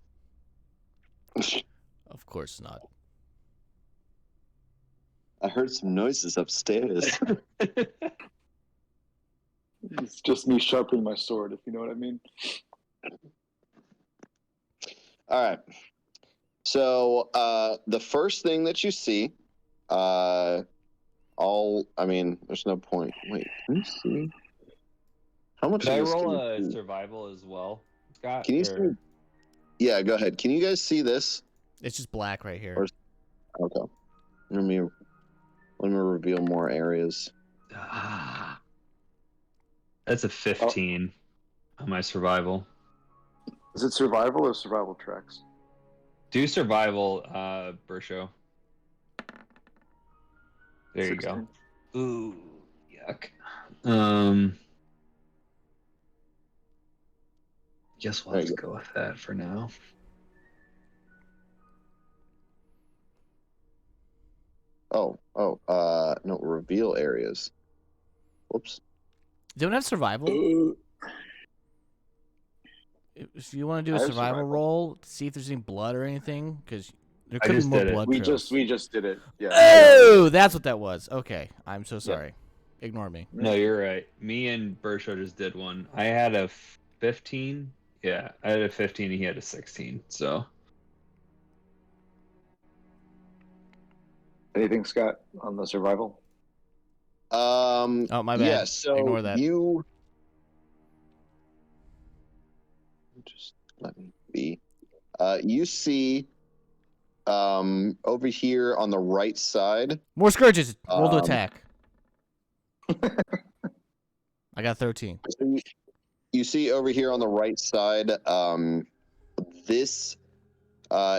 Of course not. I heard some noises upstairs. It's just me sharpening my sword, if you know what I mean. All right. So the first thing that you see, there's no point. Wait, can you see? How much? Could I of this roll can a you see? survival as well, Scott? Can you or- see? Yeah, go ahead. Can you guys see this? It's just black right here. Or- Okay. Let me reveal more areas. Ah. That's a 15 on my survival. Is it survival or survival tracks? Do survival, Bersho. There you go. 16. Ooh, yuck. Guess we'll There have you to go with that for now. No, reveal areas. Whoops. Don't have survival. If you want to do a I have survival survival. roll, see if there's any blood or anything, because there I could be just more did it. blood We trails. just did it. Yeah. Oh, that's what that was. Okay, I'm so sorry. Ignore me. No, you're right. Me and Bersho just did one. I had a 15. Yeah, I had a 15 and he had a 16. So Anything, Scott, on the survival? Oh, my bad. Yeah, so Ignore that. you just let me be. You see over here on the right side. More scourges. Roll to Um, attack. I got 13. So you see over here on the right side, this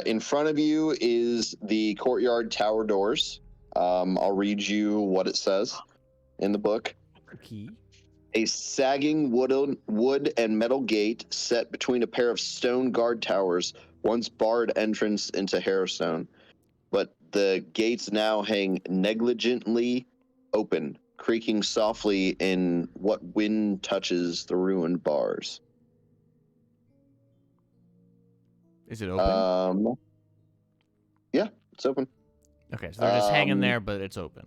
in front of you is the courtyard tower doors. I'll read you what it says in the book. Key. A sagging wood and metal gate set between a pair of stone guard towers once barred entrance into Harrowstone, but the gates now hang negligently open, creaking softly in what wind touches the ruined bars. Is it open? Yeah, it's open. Okay, so they're just hanging um, there, but it's open.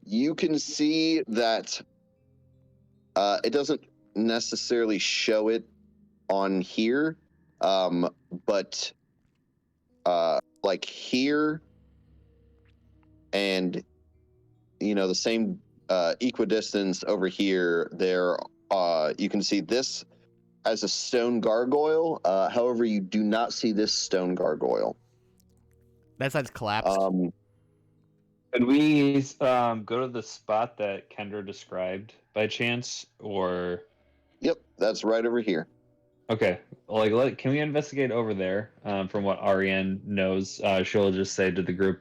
You can see that it doesn't necessarily show it on here, but like here and the same equidistance over here, there you can see this as a stone gargoyle. However, you do not see this stone gargoyle. That side's collapsed. could we go to the spot that Kendra described by chance, or Yep, that's right over here. okay, can we investigate over there? From what Ariane knows, she'll just say to the group.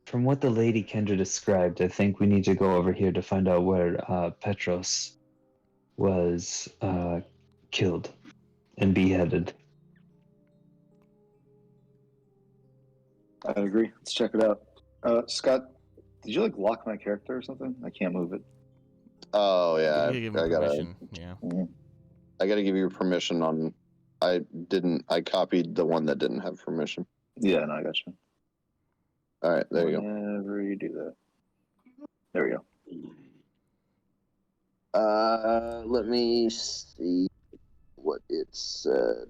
From from what the lady Kendra described, I think we need to go over here to find out where Petros was killed and beheaded. I agree. Let's check it out. Scott, did you like lock my character or something? I can't move it. Oh yeah, You give him permission. Yeah. I gotta give you permission on. I copied the one that didn't have permission. Yeah, no, I got you. All right, there you go. Whenever you do that. There we go. Let me see what it said.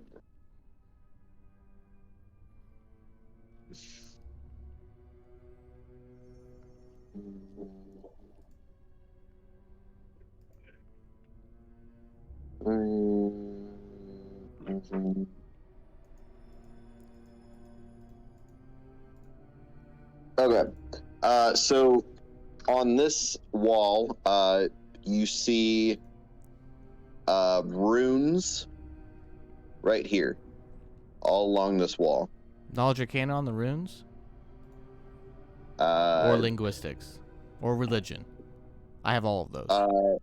Okay. So on this wall, you see runes right here, all along this wall. Knowledge Arcana on the runes? Uh, Or linguistics? Or religion? I have all of those.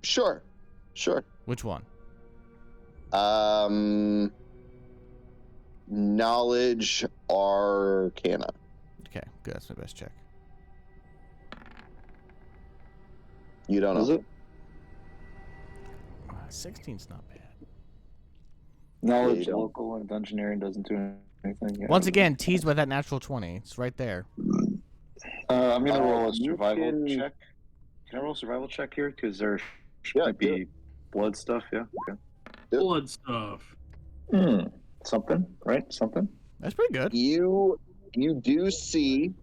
Sure. Which one? Knowledge Arcana. Okay, good. That's my best check. You don't know. Is it? 16's not bad. Knowledge don't. local and dungeoneering doesn't do anything. Yeah. Once again, teased by that natural 20. It's right there. I'm gonna roll a you survival can- check. Can I roll a survival check here? Because there Yeah, might do be blood stuff. Yeah. Okay. Blood stuff. Something, right? Something. That's pretty good. You do see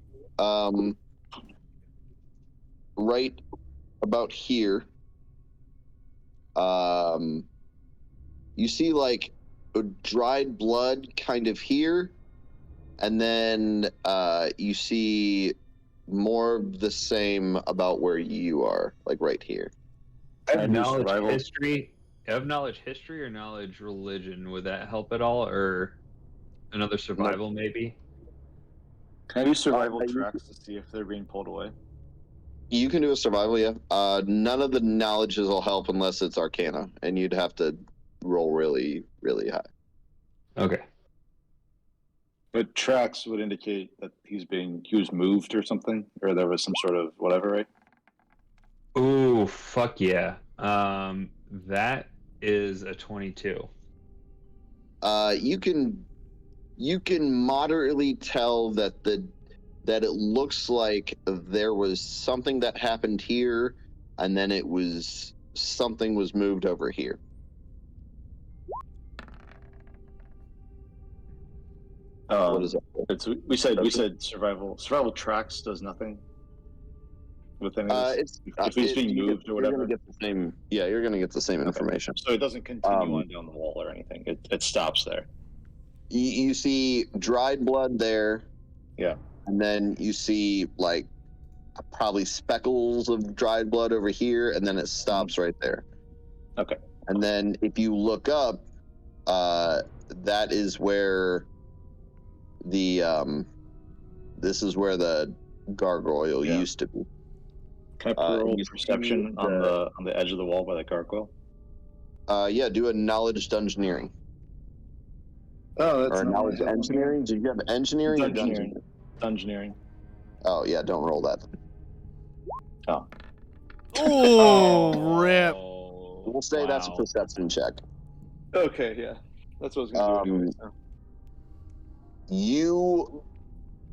right about here, you see like a dried blood kind of here, and then you see more of the same about where you are, like right here. Can I do Knowledge survival? history. Have knowledge history or knowledge religion? Would that help at all, or another survival maybe? Can I do survival you- tracks to see if they're being pulled away? You can do a survival, yeah. None of the knowledges will help unless it's Arcana, and you'd have to roll really, really high. Okay. But tracks would indicate that he was moved or something, or there was some sort of whatever, right? Ooh, fuck yeah. That is a 22. You can moderately tell that it looks like there was something that happened here, and then something was moved over here. What is that? We said survival. Survival tracks does nothing with any of this. If he's being moved or You're whatever. gonna get the same. Yeah, you're gonna get the same information. So it doesn't continue on down the wall or anything. It stops there. You see dried blood there. Yeah. And then you see like probably speckles of dried blood over here, and then it stops right there. Okay. And then if you look up, that is where this is where the gargoyle used to be. Can I roll you perception see on the edge of the wall by the gargoyle? Yeah, do a knowledge dungeoneering. Oh, Or knowledge engineering. Did you have engineering or Dungeoneering. dungeoneering? Dungeoneering. Oh yeah, don't roll that. Oh. Oh, rip. We'll say that's a Wow. perception check. Okay, yeah. That's what I was gonna do anyway. So. You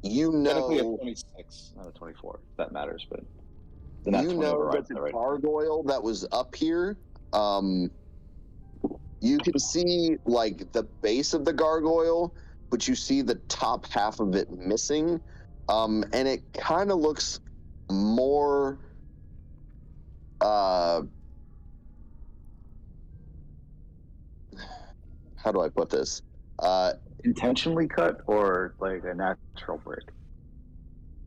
Technically a know 26, not a 24. That matters, but the nat you 20 know that overrides the that, right? gargoyle that was up here, you can see like the base of the gargoyle, but you see the top half of it missing, and it kind of looks more how do I put this? Intentionally cut or like a natural break?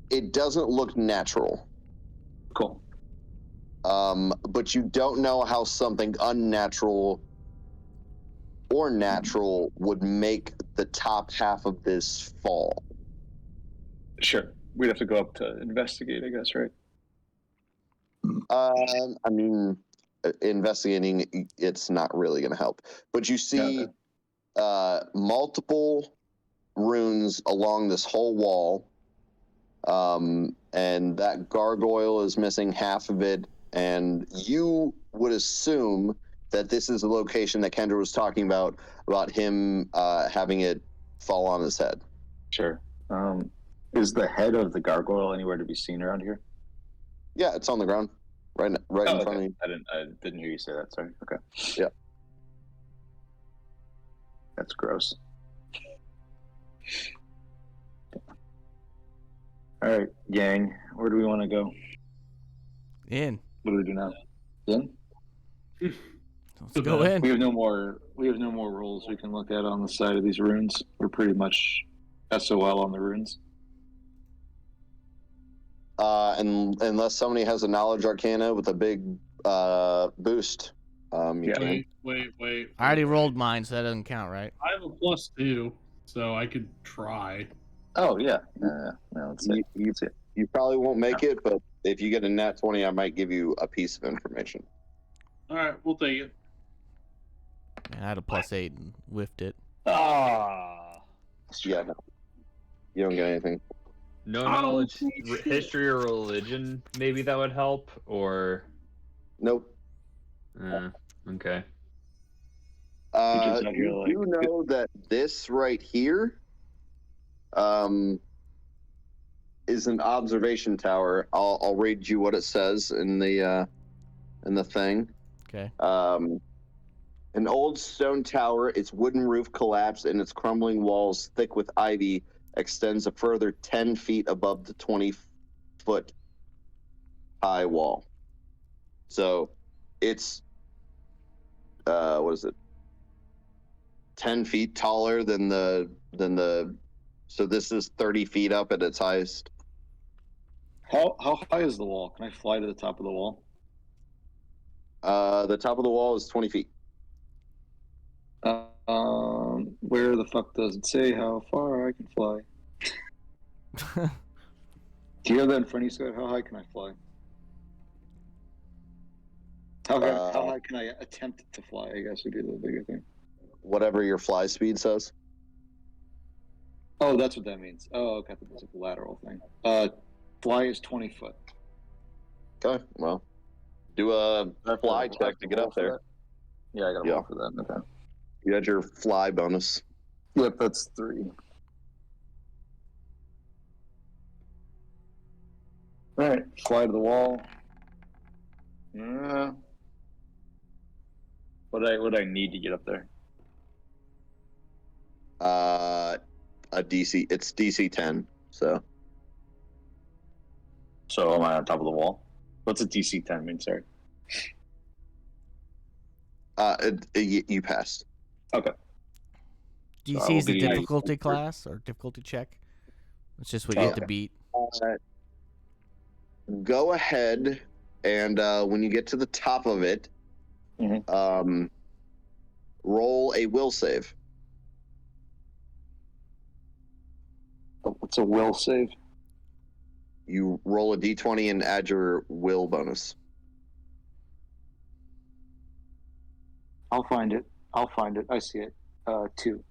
It doesn't look natural. Cool. But you don't know how something unnatural or natural would make the top half of this fall. Sure. we'd have to go up to investigate, I guess, right? I mean, investigating, it's not really going to help. But you see multiple runes along this whole wall, and that gargoyle is missing half of it, and you would assume that this is the location that Kendra was talking about him having it fall on his head. Sure. Is the head of the gargoyle anywhere to be seen around here? Yeah, it's on the ground, right in front of you. I didn't hear you say that. Sorry. Okay. Yeah. That's gross. All right, gang. Where do we want to go? In. What do we do now? In? Let's go in. We have no more rolls we can look at on the side of these runes. We're pretty much SOL on the runes. And unless somebody has a knowledge arcana with a big boost, you can. Wait. I already rolled mine, so that doesn't count, right? I have a +2, so I could try. Oh yeah. Let's see. You probably won't make it, but if you get a nat 20, I might give you a piece of information. All right, we'll take it. I had a +8 and whiffed it. Ah. Yeah, no. You don't get anything. No knowledge, history or religion, maybe that would help, or... Nope. Okay. You know that this right here is an observation tower. I'll read you what it says in the thing. Okay. An old stone tower, its wooden roof collapsed and its crumbling walls, thick with ivy, extends a further 10 feet above the 20-foot high wall. So it's, what is it? 10 feet taller than the, so this is 30 feet up at its highest. How high is the wall? Can I fly to the top of the wall? The top of the wall is 20 feet. Where the fuck does it say how far I can fly? Do you have that in front of you, Scott? How high can I fly? How high can I attempt to fly, I guess would be the bigger thing. Whatever your fly speed says. Oh, that's what that means. Oh, okay. That's like a lateral thing. Fly is 20 foot. Okay, well, do a fly check to get up there. Yeah, I got to roll for that. Okay. You had your fly bonus. Yep, that's 3. All right, fly to the wall. What I need to get up there? A DC. It's DC 10. So am I on top of the wall? What's a DC 10 mean? Sorry. you passed. Okay. DC is the difficulty class or difficulty check. It's just what you have to beat. Go ahead and when you get to the top of it, roll a will save. What's a will save? You roll a d20 and add your will bonus. I'll find it. I see it. 2.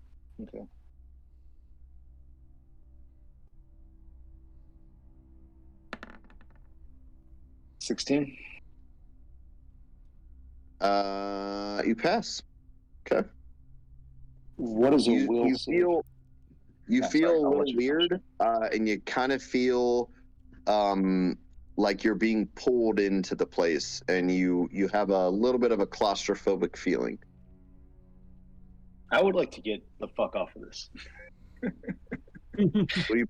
Okay. $16. You pass. Okay. What is a will save? You feel a little weird, and you kind of feel like you're being pulled into the place, and you have a little bit of a claustrophobic feeling. I would like to get the fuck off of this. Well, you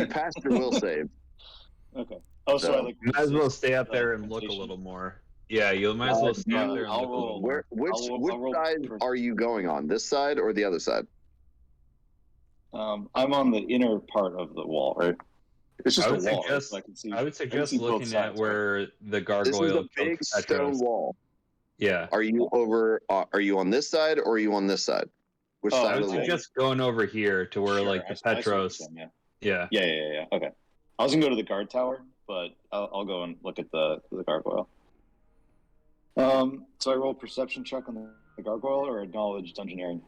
passed your will save. Okay. Oh, so you might as well stay up there and look a little more. Yeah, you might as well stay up there and look a little more. Which side are you going on? This side or the other side? I'm on the inner part of the wall, right? It's just a wall. So I would suggest looking at where the gargoyle. This is a big stone wall. Yeah. Are you over? Are you on this side or are you on this side? Which side? I would suggest going over here to where like the Petros. Yeah. Okay. I was gonna go to the guard tower, but I'll go and look at the gargoyle. So I roll a perception check on the gargoyle or a knowledge dungeoneering.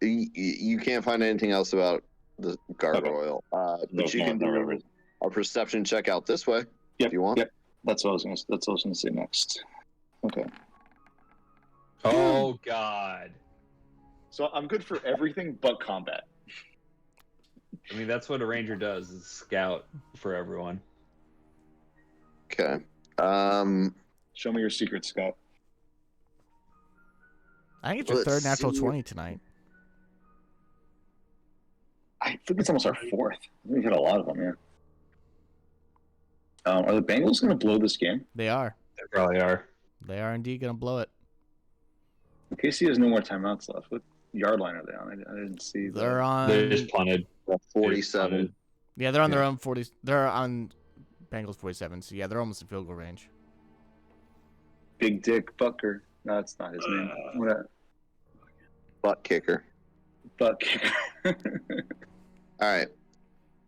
You can't find anything else about the gargoyle, but you can do a perception check out this way if you want. Yep. That's what I was gonna say next. Okay. Oh God. So I'm good for everything but combat. I mean, that's what a ranger does, is scout for everyone. Okay. Show me your secret, Scott. I think it's your Let's third natural see. 20 tonight. I think it's almost our fourth. We hit a lot of them, yeah. Are the Bengals going to blow this game? They are. They probably are. They are indeed going to blow it. KC has no more timeouts left. What yard line are they on? I didn't see. They're on. They just punted. 47. Yeah, they're on their own 40. They're on Bengals 47. So yeah, they're almost in field goal range. Big Dick Bucker. No, that's not his name. What? Butt kicker. Butt kicker. All right.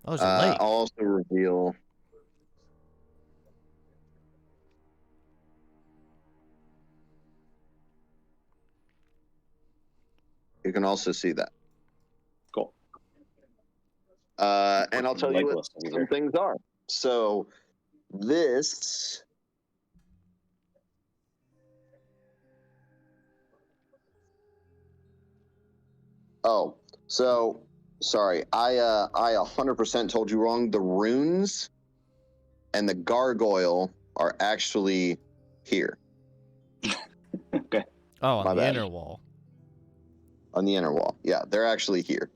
Oh, is it late? I'll also reveal. You can also see that. Cool. And I'll tell you what some things are. So this. Oh, so sorry. I 100% told you wrong. The runes and the gargoyle are actually here. Okay. Oh, on My the bad. inner wall. On the inner wall. Yeah, they're actually here.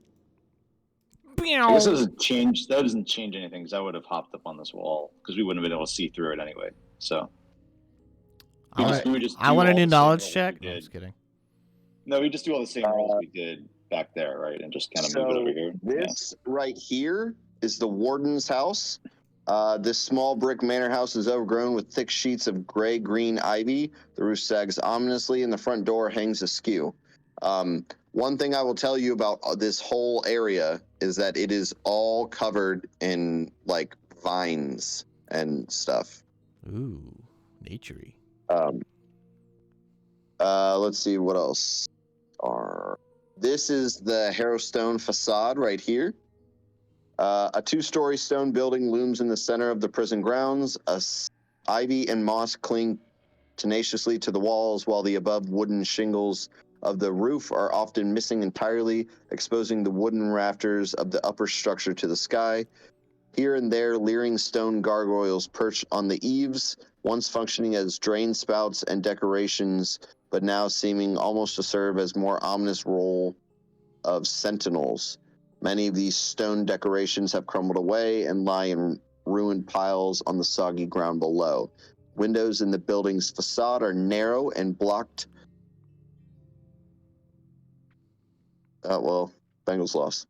I guess that doesn't change anything because I would have hopped up on this wall because we wouldn't have been able to see through it anyway. So I want do a new all the knowledge same rolls check. we No, did. just kidding. No, we just do all the same rolls we did back there, right? And just kind of move it over here. This right here is the warden's house. This small brick manor house is overgrown with thick sheets of gray-green ivy. The roof sags ominously, and the front door hangs askew. One thing I will tell you about this whole area is that it is all covered in like vines and stuff. Ooh, naturey. Let's see what else this is the Harrowstone facade right here. A 2-story stone building looms in the center of the prison grounds. Ivy and moss cling tenaciously to the walls, while the above wooden shingles of the roof are often missing entirely, exposing the wooden rafters of the upper structure to the sky. Here and there, leering stone gargoyles perch on the eaves, once functioning as drain spouts and decorations, but now seeming almost to serve as more ominous role of sentinels. Many of these stone decorations have crumbled away and lie in ruined piles on the soggy ground below. Windows in the building's facade are narrow and blocked. Bengals lost.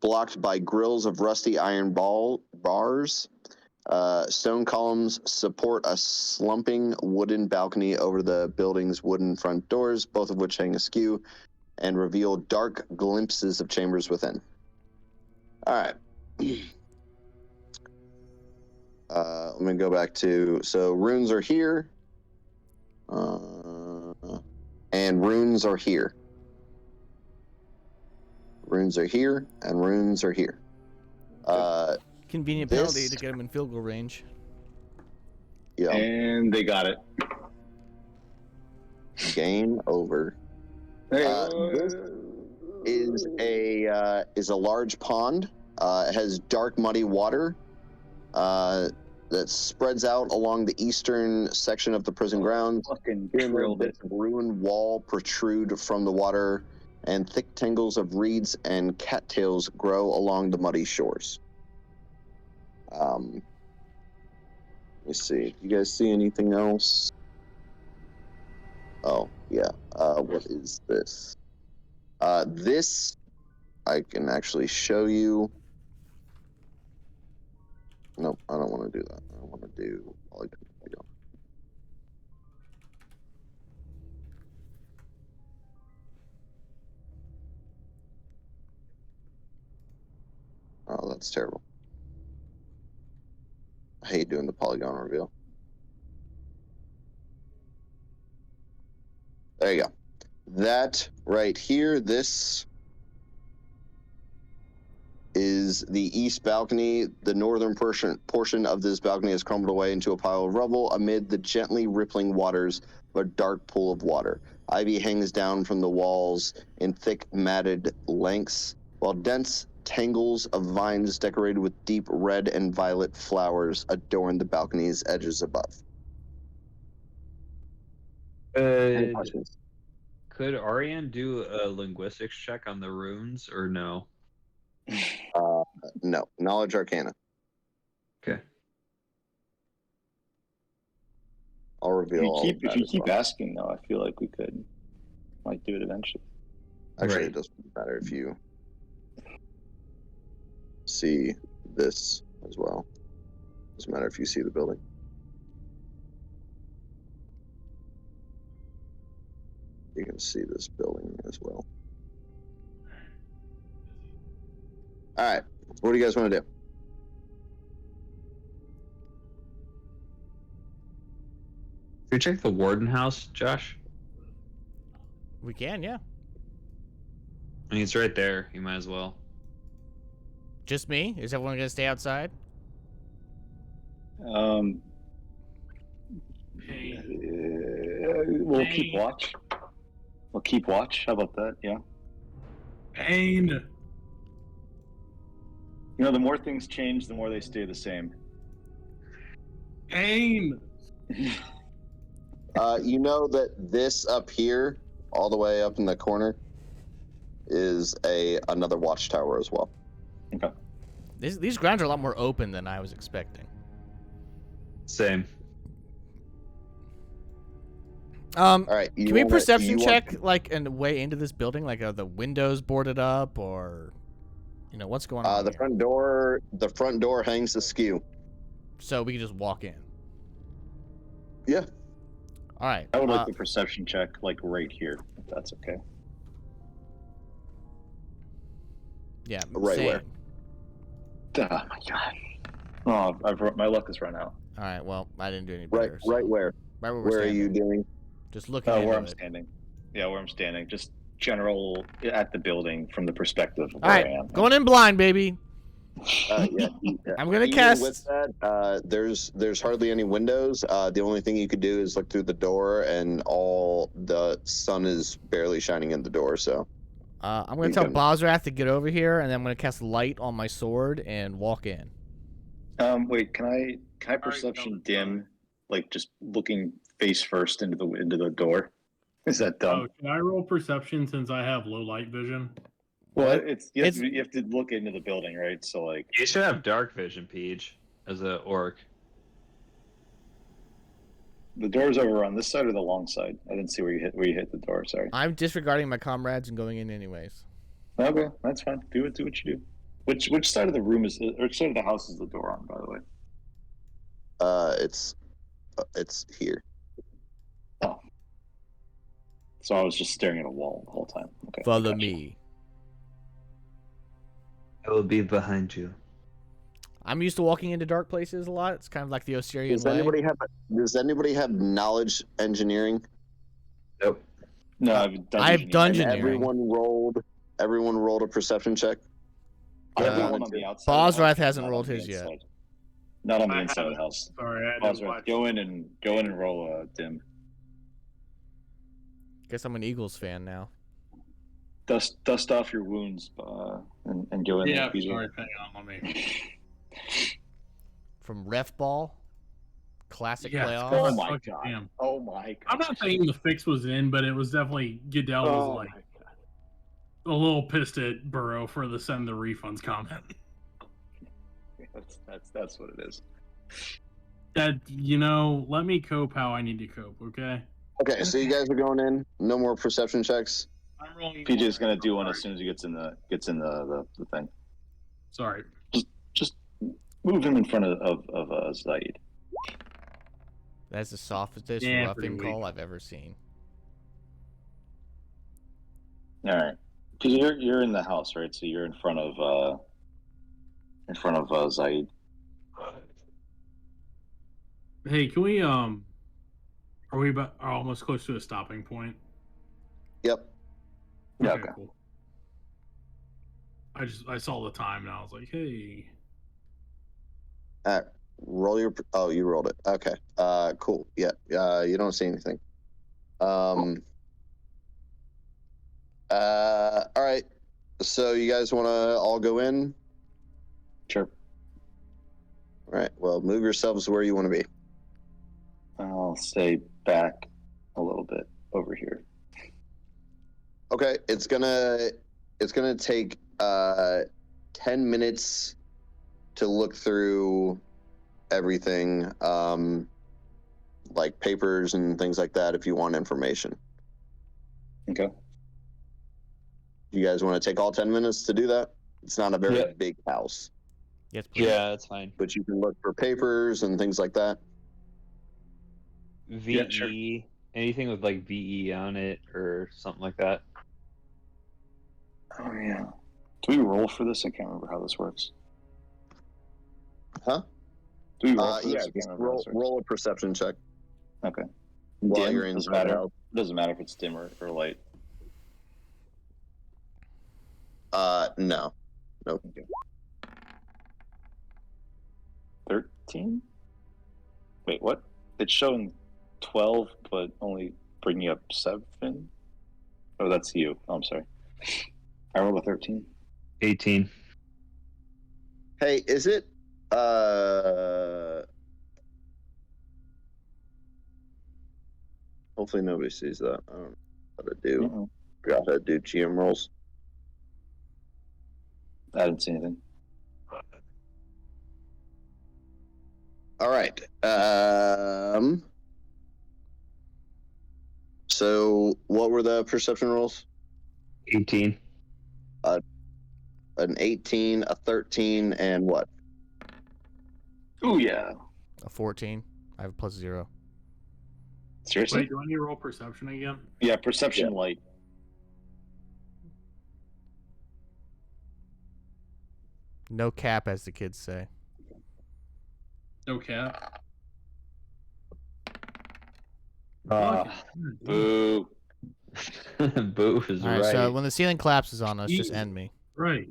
Blocked by grills of rusty iron bars. Stone columns support a slumping wooden balcony over the building's wooden front doors, both of which hang askew and reveal dark glimpses of chambers within. All right. Let me go back to, so runes are here. And runes are here. Runes are here, and runes are here. Convenient penalty to get them in field goal range. Yeah. And they got it. Game over. This is a large pond. It has dark, muddy water that spreads out along the eastern section of the prison grounds. Fucking Here and there, drilled it. bits of ruined wall protrude from the water, and thick tangles of reeds and cattails grow along the muddy shores. Let me see. You guys see anything else? Oh, yeah. What is this? This I can actually show you. Nope, I don't want to do that. I want to do polygon video. That's terrible. I hate doing the polygon reveal. There you go. That right here, this is the east balcony. The northern portion of this balcony has crumbled away into a pile of rubble amid the gently rippling waters of a dark pool of water. Ivy hangs down from the walls in thick matted lengths, while dense tangles of vines decorated with deep red and violet flowers adorn the balcony's edges above. Any questions? Could Ariane do a linguistics check on the runes or no? No. Knowledge Arcana. Okay. I'll reveal all of that If you as keep well. asking, though, I feel like we might do it eventually. Actually, Right. it doesn't matter if you see this as well. Doesn't matter if you see the building. You can see this building as well. All right. What do you guys want to do? Can you check the warden house, Josh? We can, yeah. I mean, it's right there. You might as well. Just me? Is everyone gonna stay outside? We'll keep watch. We'll keep watch. How about that? Yeah. Pain. You know, the more things change, the more they stay the same. Pain. You know that this up here, all the way up in the corner, is another watchtower as well. Okay. These grounds are a lot more open than I was expecting. Same. All right. Can we perception check like a way into this building? Like, are the windows boarded up, or what's going on? The here? front door hangs askew. So we can just walk in. Yeah. All right. I would like the perception check, like right here, if that's okay. Yeah. Right same. where? Oh my god. Oh, my luck has run out. All right. Well, I didn't do any Right. better. Right where? Right where we're Where are standing. you doing? Just looking Where into I'm it. standing. Yeah, where I'm standing. Just general at the building from the perspective of All where right. I am. Going in blind, baby. Yeah. I'm gonna Even cast. with that, there's hardly any windows. The only thing you could do is look through the door, and all the sun is barely shining in the door. So I'm gonna tell Bosrath to get over here, and then I'm gonna cast light on my sword and walk in. Wait, can I perception dim, like just looking face first into the door? Is that dumb? Oh, can I roll perception since I have low light vision? Well, you have to look into the building, right? So like, You should have dark vision, Peach, as an orc. the door's over on this side or the long side. I didn't see where you hit the door. Sorry. I'm disregarding my comrades and going in anyways. Okay, that's fine. Do what you do. Which side of the room is, or which side of the house is the door on? By the way. It's here. Oh. So I was just staring at a wall the whole time. Okay. Follow gotcha. me. I will be behind you. I'm used to walking into dark places a lot. It's kind of like the Osirian Does way. Does anybody have knowledge engineering? Nope. No, I've dungeoneering. Everyone rolled a perception check. Everyone on the outside. Bosrath hasn't rolled his yet. Not on the I inside of the haven't. house. Sorry, I didn't Bosrath, watch. go in and roll a dim. Guess I'm an Eagles fan now. Dust off your wounds, and go in. Yeah, there, sorry, hang on, let me. From Ref Ball, classic Yeah, playoffs. Oh God, my fucking god. damn. Oh my god. I'm not saying the fix was in, but it was definitely Goodell was Oh like my god. a little pissed at Burrow for the send the refunds comment. That's what it is. That let me cope how I need to cope, okay? Okay, so you guys are going in. No more perception checks. I'm rolling. PJ's gonna do one as soon as he gets in the thing. Sorry. Just move him in front of Zaid. That's the softest Yeah, roughing pretty call weak. I've ever seen. All right, because you're in the house, right? So you're in front of in front of Zaid. Hey, can we are we about are almost close to a stopping point? Yep. Yeah, Okay, okay. cool. I saw the time and I was like, hey. Roll your. Oh, you rolled it. Okay. Cool. Yeah. You don't see anything. All right. So you guys want to all go in? Sure. All right. Well, move yourselves where you want to be. I'll stay back a little bit over here. Okay. It's gonna take 10 minutes to look through everything, like papers and things like that. If you want information. Okay. You guys want to take all 10 minutes to do that? It's not a very Yeah. big house, Yes, please. Yeah, that's fine. but you can look for papers and things like that. VE, Yeah, sure. anything with like VE on it or something like that. Oh yeah. Do we roll for this? I can't remember how this works. Huh? Do we roll for Yeah, this? I can't just remember how this works. roll a perception check Okay. while Dim you're doesn't inside the matter. house. Doesn't matter if it's dim or light. No. Nope. 13? Wait, what? It's showing 12, but only bringing up 7. Oh, that's you. Oh, I'm sorry. I rolled a 13. 18. Hey, is it, hopefully nobody sees that. I don't know how to do, Mm-mm. forgot how to do GM rolls. I didn't see anything. All right. So what were the perception rolls? 18. An 18, a 13, and what? Oh, yeah. A 14. I have a +0. Seriously? Wait, do I need to roll perception again? Yeah, perception light. No cap, as the kids say. Okay. Boo. Boo is All right, right. so when the ceiling collapses on us, just Easy. end me. Right.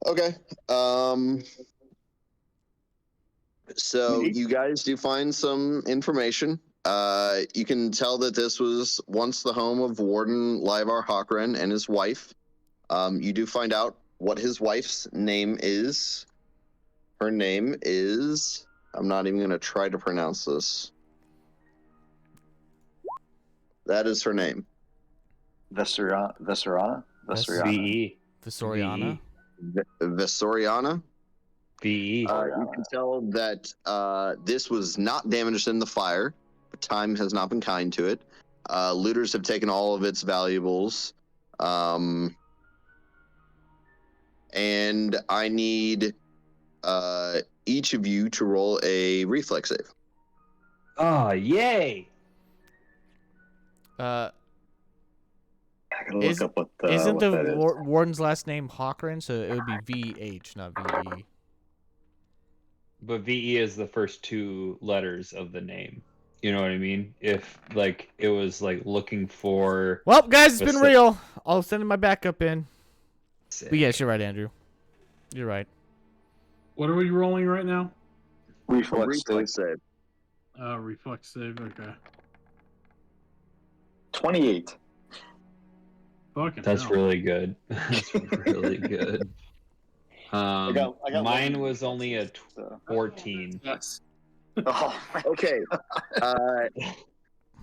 Okay. So you guys do find some information. You can tell that this was once the home of Warden Lyvar Hawkren and his wife. You do find out what his wife's name is. Her name is... I'm not even going to try to pronounce this. That is her name. Vesoriana? VE. Visoriana. Visoriana. VE. You can tell that this was not damaged in the fire, but time has not been kind to it. Looters have taken all of its valuables. And I need each of you to roll a reflex save. Oh, yay! I gotta look up what Isn't what the that is. warden's last name Hawkren? So it would be VH, not VE. But VE is the first 2 letters of the name. You know what I mean? If like it was like looking for. Well, guys, it's been What's that? real. I'll send my backup in. Sick. But yes, you're right, Andrew. You're right. What are we rolling right now? Reflex save. save. Reflex save. Okay. 28. Fucking That's hell. really good. That's really good. I got Mine one was only a reflex, so. 14. Yes. Oh, my Okay.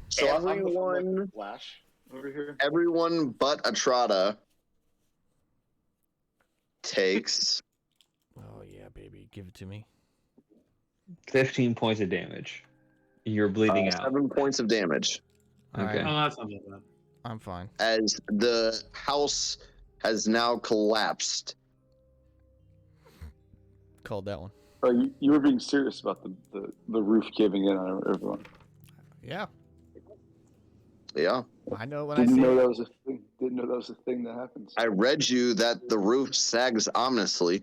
So And I'm the everyone, Flash over here. everyone but Atrada takes... Oh yeah, baby, give it to me. 15 points of damage. You're bleeding out. 7 points of damage All Okay. right, Oh, that's not that bad. I'm fine. as the house has now collapsed. Called that one. Oh, you were being serious about the roof caving in on everyone. Yeah. Yeah. I know when I Didn't see know it. that was a thing. Didn't know that was a thing that happens. I read you that the roof sags ominously,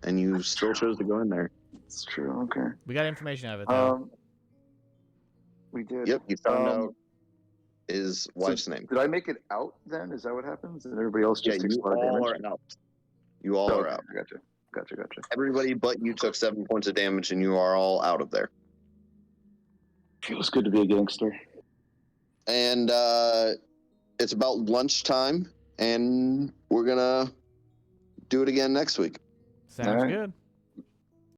and you still chose to go in there. It's true. Okay. We got information out of it, though. We did. Yep, you found out his wife's name. Did I make it out then? Is that what happens? And everybody else Yeah, just takes you a lot of all damage? are out. You all are Okay, out. Gotcha. Everybody but you took 7 points of damage, and you are all out of there. Feels good to be a gangster. And it's about lunchtime, and we're gonna do it again next week. Sounds Alright. good.